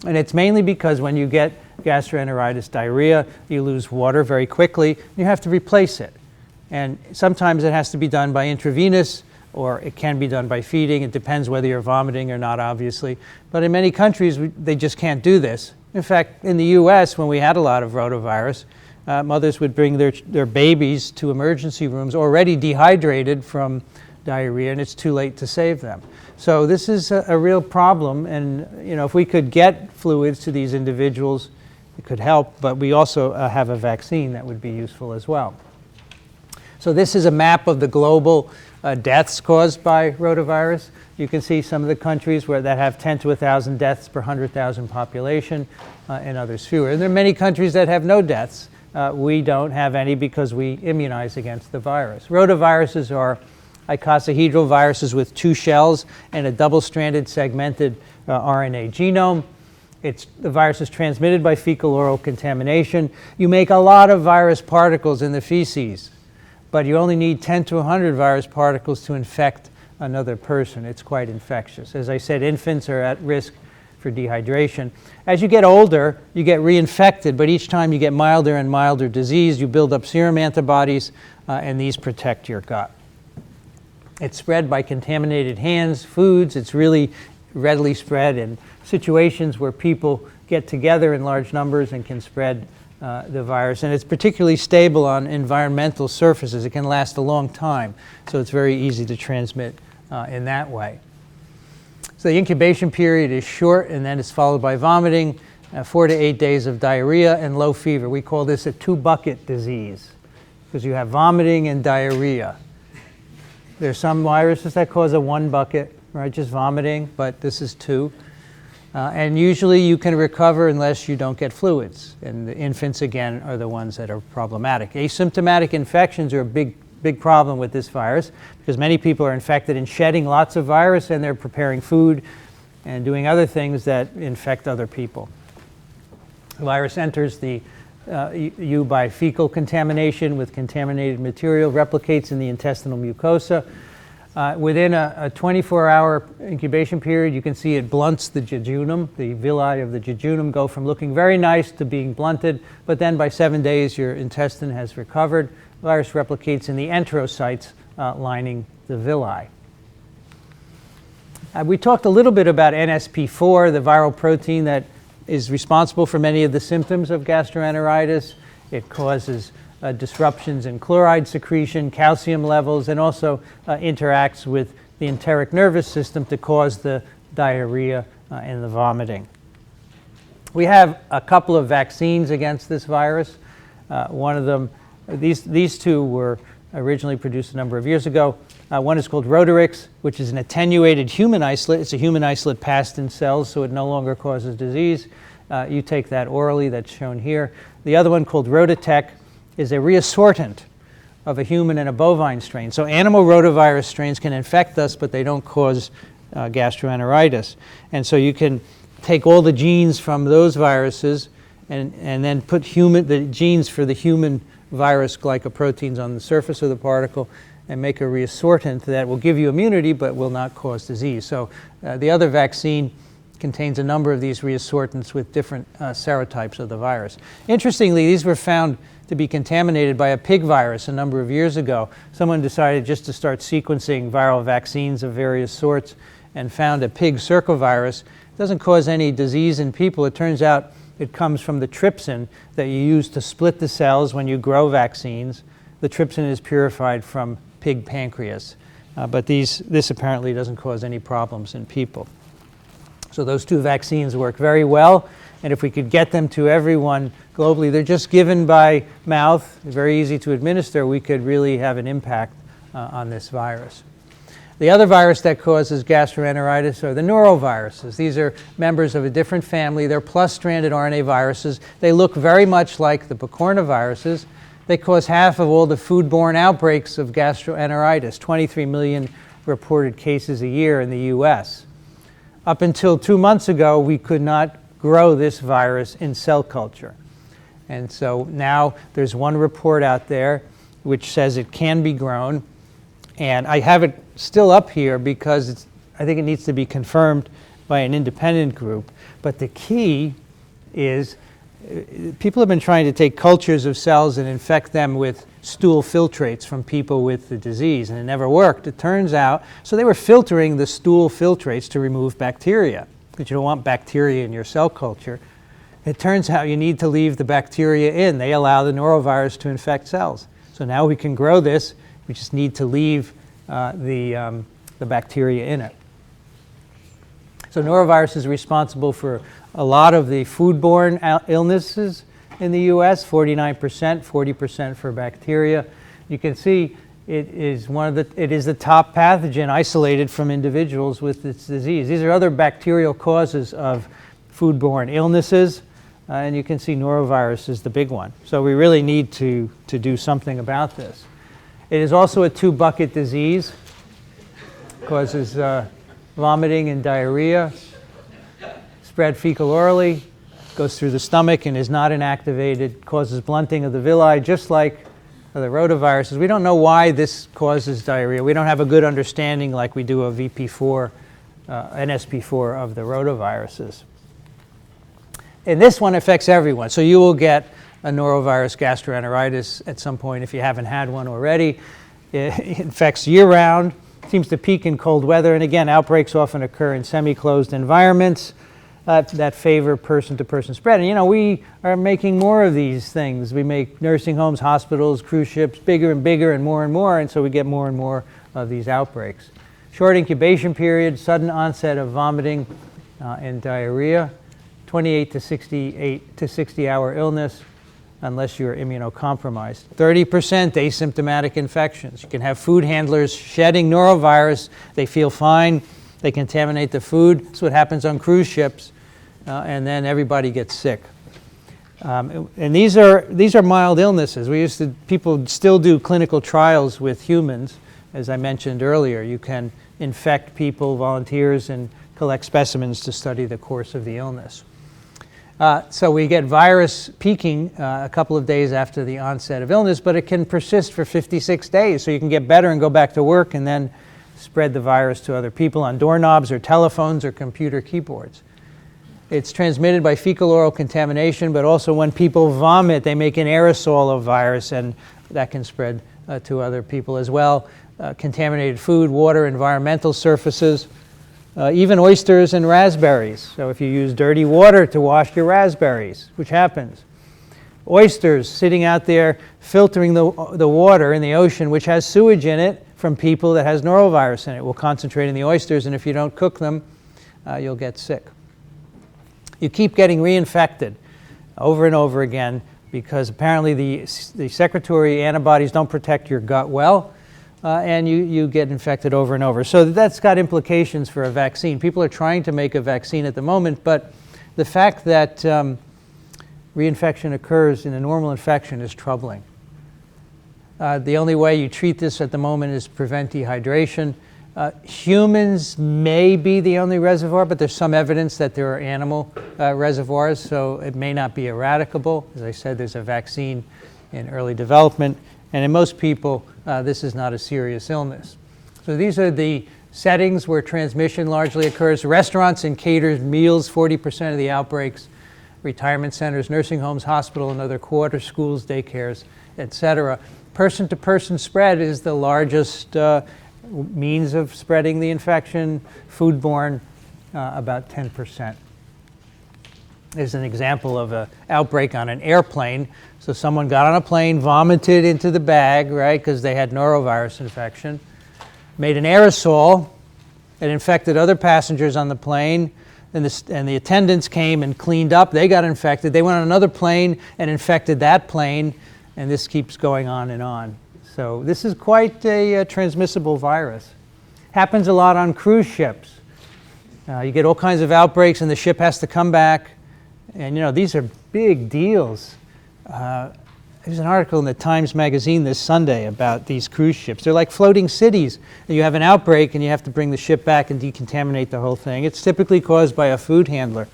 And it's mainly because when you get gastroenteritis, diarrhea, you lose water very quickly, you have to replace it. And sometimes it has to be done by intravenous, or it can be done by feeding. It depends whether you're vomiting or not, obviously. But in many countries, they just can't do this. In fact, in the US, when we had a lot of rotavirus, mothers would bring their babies to emergency rooms already dehydrated from diarrhea, and it's too late to save them. So this is a real problem, and if we could get fluids to these individuals, it could help, but we also have a vaccine that would be useful as well. So this is a map of the global deaths caused by rotavirus. You can see some of the countries that have 10 to 1,000 deaths per 100,000 population, and others fewer. And there are many countries that have no deaths. We don't have any because we immunize against the virus. Rotaviruses are icosahedral viruses with 2 shells and a double-stranded segmented RNA genome. The virus is transmitted by fecal-oral contamination. You make a lot of virus particles in the feces, but you only need 10 to 100 virus particles to infect another person. It's quite infectious. As I said, infants are at risk for dehydration. As you get older, you get reinfected, but each time you get milder and milder disease, you build up serum antibodies, and these protect your gut. It's spread by contaminated hands, foods. It's really readily spread in situations where people get together in large numbers and can spread the virus. And it's particularly stable on environmental surfaces. It can last a long time, so it's very easy to transmit in that way. So the incubation period is short, and then it's followed by vomiting, 4 to 8 days of diarrhea, and low fever. We call this a 2-bucket disease because you have vomiting and diarrhea. There's some viruses that cause a 1-bucket, right, just vomiting, but this is 2. And usually you can recover unless you don't get fluids. And the infants, again, are the ones that are problematic. Asymptomatic infections are a big problem with this virus because many people are infected and shedding lots of virus, and they're preparing food and doing other things that infect other people. The virus enters you by fecal contamination with contaminated material, replicates in the intestinal mucosa. Within a 24-hour incubation period, you can see it blunts the jejunum. The villi of the jejunum go from looking very nice to being blunted, but then by 7 days, your intestine has recovered. The virus replicates in the enterocytes lining the villi. We talked a little bit about NSP4, the viral protein that is responsible for many of the symptoms of gastroenteritis. It causes disruptions in chloride secretion, calcium levels, and also interacts with the enteric nervous system to cause the diarrhea and the vomiting. We have a couple of vaccines against this virus. One of them, these 2 were originally produced a number of years ago. One is called Rotavirus, which is an attenuated human isolate. It's a human isolate passed in cells, so it no longer causes disease. You take that orally, that's shown here. The other one, called Rotatec, is a reassortant of a human and a bovine strain. So animal rotavirus strains can infect us, but they don't cause gastroenteritis. And so you can take all the genes from those viruses and then put the genes for the human virus glycoproteins on the surface of the particle and make a reassortant that will give you immunity but will not cause disease. So the other vaccine contains a number of these reassortants with different serotypes of the virus. Interestingly, these were found to be contaminated by a pig virus a number of years ago. Someone decided just to start sequencing viral vaccines of various sorts and found a pig circovirus. It doesn't cause any disease in people. It turns out it comes from the trypsin that you use to split the cells when you grow vaccines. The trypsin is purified from pig pancreas, but this apparently doesn't cause any problems in people. So those 2 vaccines work very well, and if we could get them to everyone globally, they're just given by mouth, very easy to administer, we could really have an impact on this virus. The other virus that causes gastroenteritis are the noroviruses. These are members of a different family. They're plus-stranded RNA viruses. They look very much like the picornaviruses. They cause half of all the foodborne outbreaks of gastroenteritis, 23 million reported cases a year in the US. Up until 2 months ago, we could not grow this virus in cell culture. And so now there's one report out there which says it can be grown. And I have it still up here because I think it needs to be confirmed by an independent group. But the key is people have been trying to take cultures of cells and infect them with stool filtrates from people with the disease, and it never worked. It turns out, so they were filtering the stool filtrates to remove bacteria, because you don't want bacteria in your cell culture. It turns out you need to leave the bacteria in. They allow the norovirus to infect cells. So now we can grow this. We just need to leave the bacteria in it. So norovirus is responsible for a lot of the foodborne illnesses in the US, 49%, 40% for bacteria. You can see it is the top pathogen isolated from individuals with this disease. These are other bacterial causes of foodborne illnesses, and you can see norovirus is the big one. So we really need to do something about this. It is also a two-bucket disease. It causes vomiting and diarrhea, spread fecal-orally, goes through the stomach and is not inactivated, causes blunting of the villi, just like the rotaviruses. We don't know why this causes diarrhea. We don't have a good understanding like we do of VP4, NSP4 of the rotaviruses. And this one affects everyone. So you will get a norovirus gastroenteritis at some point if you haven't had one already. It infects year-round, seems to peak in cold weather, and again, outbreaks often occur in semi-closed environments that favor person-to-person spread. And you know, we are making more of these things. We make nursing homes, hospitals, cruise ships bigger and bigger and more, and so we get more and more of these outbreaks. Short incubation period, sudden onset of vomiting and diarrhea, 28 to 60-hour illness, unless you're immunocompromised. 30% asymptomatic infections. You can have food handlers shedding norovirus. They feel fine. They contaminate the food. That's what happens on cruise ships. And then everybody gets sick. And these are mild illnesses. People still do clinical trials with humans, as I mentioned earlier. You can infect people, volunteers, and collect specimens to study the course of the illness. So we get virus peaking a couple of days after the onset of illness, but it can persist for 56 days. So you can get better and go back to work and then spread the virus to other people on doorknobs or telephones or computer keyboards. It's transmitted by fecal-oral contamination, but also when people vomit, they make an aerosol of virus, and that can spread to other people as well. Contaminated food, water, environmental surfaces, even oysters and raspberries. So if you use dirty water to wash your raspberries, which happens. Oysters sitting out there filtering the water in the ocean, which has sewage in it from people that has norovirus in it, will concentrate in the oysters, and if you don't cook them, you'll get sick. You keep getting reinfected over and over again because apparently the secretory antibodies don't protect your gut well, and you get infected over and over. So that's got implications for a vaccine. People are trying to make a vaccine at the moment, but the fact that reinfection occurs in a normal infection is troubling. The only way you treat this at the moment is prevent dehydration. Humans may be the only reservoir, but there's some evidence that there are animal reservoirs, so it may not be eradicable. As I said, there's a vaccine in early development, and in most people, this is not a serious illness. So these are the settings where transmission largely occurs. Restaurants and catered meals, 40% of the outbreaks. Retirement centers, nursing homes, hospital and other quarters, schools, daycares, etc. Person-to-person spread is the largest means of spreading the infection. Foodborne, about 10%. There's an example of an outbreak on an airplane. So someone got on a plane, vomited into the bag, right, because they had norovirus infection, made an aerosol, it infected other passengers on the plane, and the attendants came and cleaned up. They got infected. They went on another plane and infected that plane, and this keeps going on and on. So this is quite a transmissible virus. Happens a lot on cruise ships. You get all kinds of outbreaks and the ship has to come back. And you know, these are big deals. There's an article in the Times Magazine this Sunday about these cruise ships. They're like floating cities. You have an outbreak and you have to bring the ship back and decontaminate the whole thing. It's typically caused by a food handler.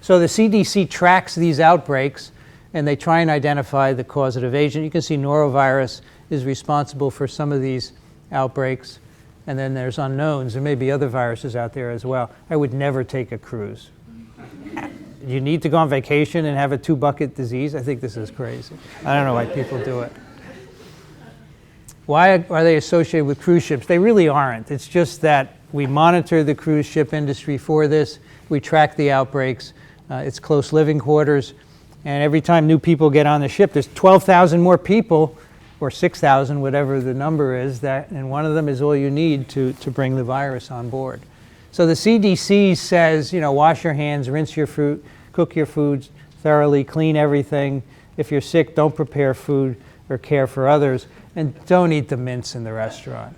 So the CDC tracks these outbreaks and they try and identify the causative agent. You can see Norovirus is responsible for some of these outbreaks. And then there's unknowns. There may be other viruses out there as well. I would never take a cruise. You need to go on vacation and have a 2-bucket disease? I think this is crazy. I don't know why people do it. Why are they associated with cruise ships? They really aren't. It's just that we monitor the cruise ship industry for this. We track the outbreaks. It's close living quarters. And every time new people get on the ship, there's 12,000 more people, or 6,000, whatever the number is, and one of them is all you need to bring the virus on board. So the CDC says, wash your hands, rinse your fruit, cook your foods thoroughly, clean everything. If you're sick, don't prepare food or care for others, and don't eat the mints in the restaurant.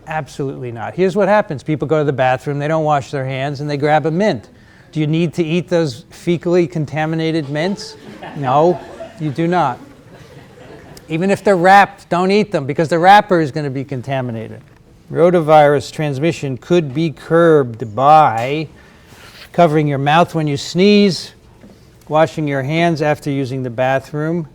Absolutely not. Here's what happens. People go to the bathroom, they don't wash their hands, and they grab a mint. Do you need to eat those fecally contaminated mints? No, you do not. Even if they're wrapped, don't eat them because the wrapper is going to be contaminated. Rotavirus transmission could be curbed by covering your mouth when you sneeze, washing your hands after using the bathroom,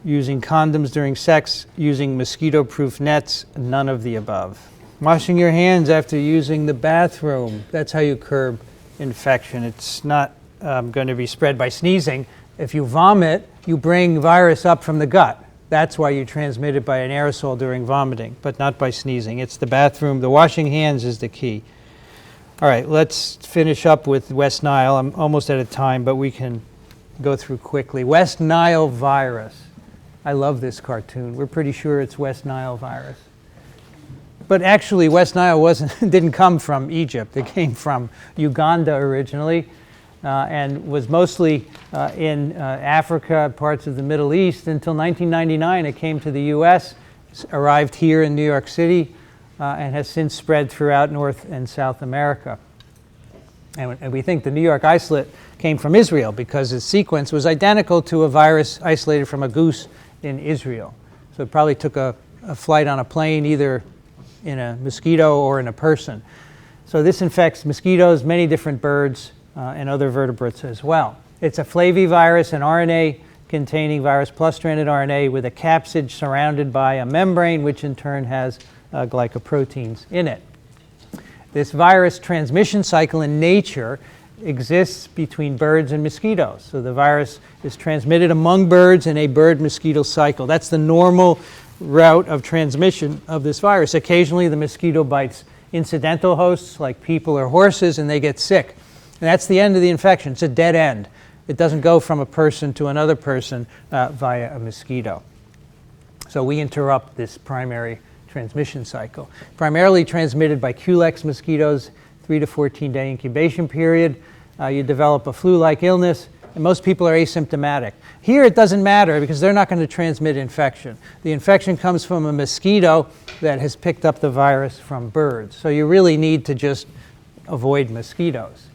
using condoms during sex, using mosquito-proof nets, none of the above. Washing your hands after using the bathroom, that's how you curb infection. It's not going to be spread by sneezing. If you vomit, you bring virus up from the gut. That's why you transmit it by an aerosol during vomiting, but not by sneezing. It's the bathroom. The washing hands is the key. All right, let's finish up with West Nile. I'm almost out of time, but we can go through quickly. West Nile virus. I love this cartoon. We're pretty sure it's West Nile virus. But actually, West Nile didn't come from Egypt. It came from Uganda originally. And was mostly in Africa, parts of the Middle East, until 1999. It came to the US, arrived here in New York City, and has since spread throughout North and South America. And we think the New York isolate came from Israel because its sequence was identical to a virus isolated from a goose in Israel. So it probably took a flight on a plane, either in a mosquito or in a person. So this infects mosquitoes, many different birds, and other vertebrates as well. It's a flavivirus, an RNA-containing virus plus stranded RNA with a capsid surrounded by a membrane, which in turn has glycoproteins in it. This virus transmission cycle in nature exists between birds and mosquitoes. So the virus is transmitted among birds in a bird-mosquito cycle. That's the normal route of transmission of this virus. Occasionally the mosquito bites incidental hosts like people or horses and they get sick. And that's the end of the infection. It's a dead end. It doesn't go from a person to another person via a mosquito. So we interrupt this primary transmission cycle. Primarily transmitted by Culex mosquitoes, 3 to 14-day incubation period. You develop a flu-like illness, and most people are asymptomatic. Here it doesn't matter because they're not going to transmit infection. The infection comes from a mosquito that has picked up the virus from birds. So you really need to just avoid mosquitoes.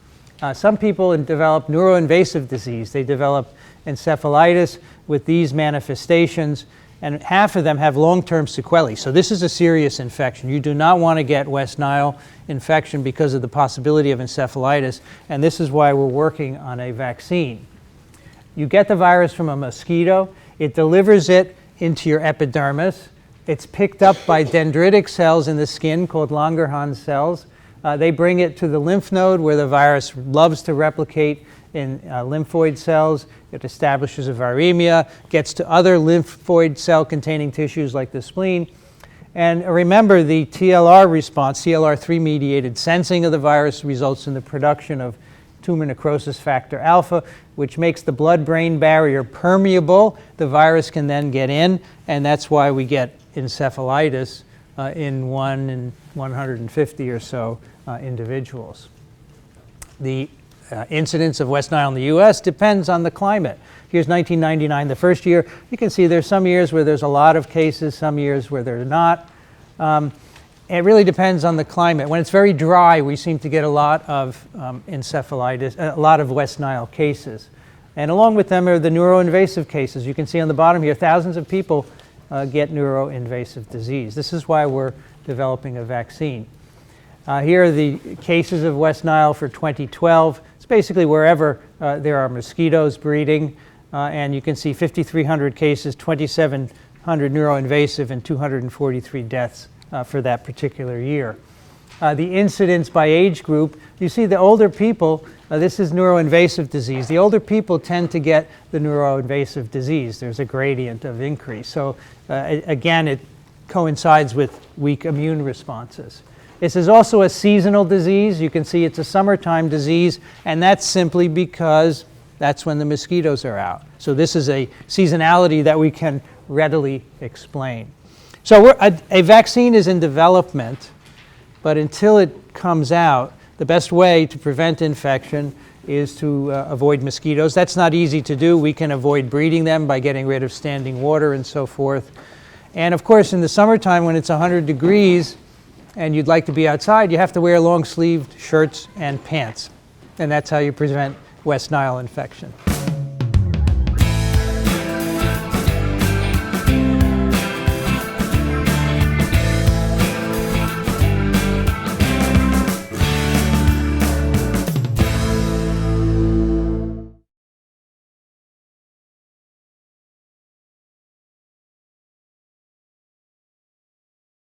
Some people develop neuroinvasive disease. They develop encephalitis with these manifestations, and half of them have long-term sequelae. So this is a serious infection. You do not want to get West Nile infection because of the possibility of encephalitis, and this is why we're working on a vaccine. You get the virus from a mosquito. It delivers it into your epidermis. It's picked up by dendritic cells in the skin called Langerhans cells. They bring it to the lymph node where the virus loves to replicate in lymphoid cells. It establishes a viremia, gets to other lymphoid cell-containing tissues like the spleen. And remember, the TLR response, TLR3-mediated sensing of the virus, results in the production of tumor necrosis factor alpha, which makes the blood-brain barrier permeable. The virus can then get in, and that's why we get encephalitis in 1 in 150 or so individuals. The incidence of West Nile in the U.S. depends on the climate. Here's 1999, the first year. You can see there's some years where there's a lot of cases, some years where there's not. It really depends on the climate. When it's very dry, we seem to get a lot of encephalitis, a lot of West Nile cases. And along with them are the neuroinvasive cases. You can see on the bottom here, thousands of people get neuroinvasive disease. This is why we're developing a vaccine. Here are the cases of West Nile for 2012. It's basically wherever there are mosquitoes breeding. And you can see 5,300 cases, 2,700 neuroinvasive, and 243 deaths for that particular year. The incidence by age group, you see the older people, this is neuroinvasive disease. The older people tend to get the neuroinvasive disease. There's a gradient of increase. So again, it coincides with weak immune responses. This is also a seasonal disease. You can see it's a summertime disease, and that's simply because that's when the mosquitoes are out. So this is a seasonality that we can readily explain. So a vaccine is in development, but until it comes out, the best way to prevent infection is to avoid mosquitoes. That's not easy to do. We can avoid breeding them by getting rid of standing water and so forth. And of course, in the summertime when it's 100 degrees and you'd like to be outside, you have to wear long-sleeved shirts and pants. And that's how you prevent West Nile infection.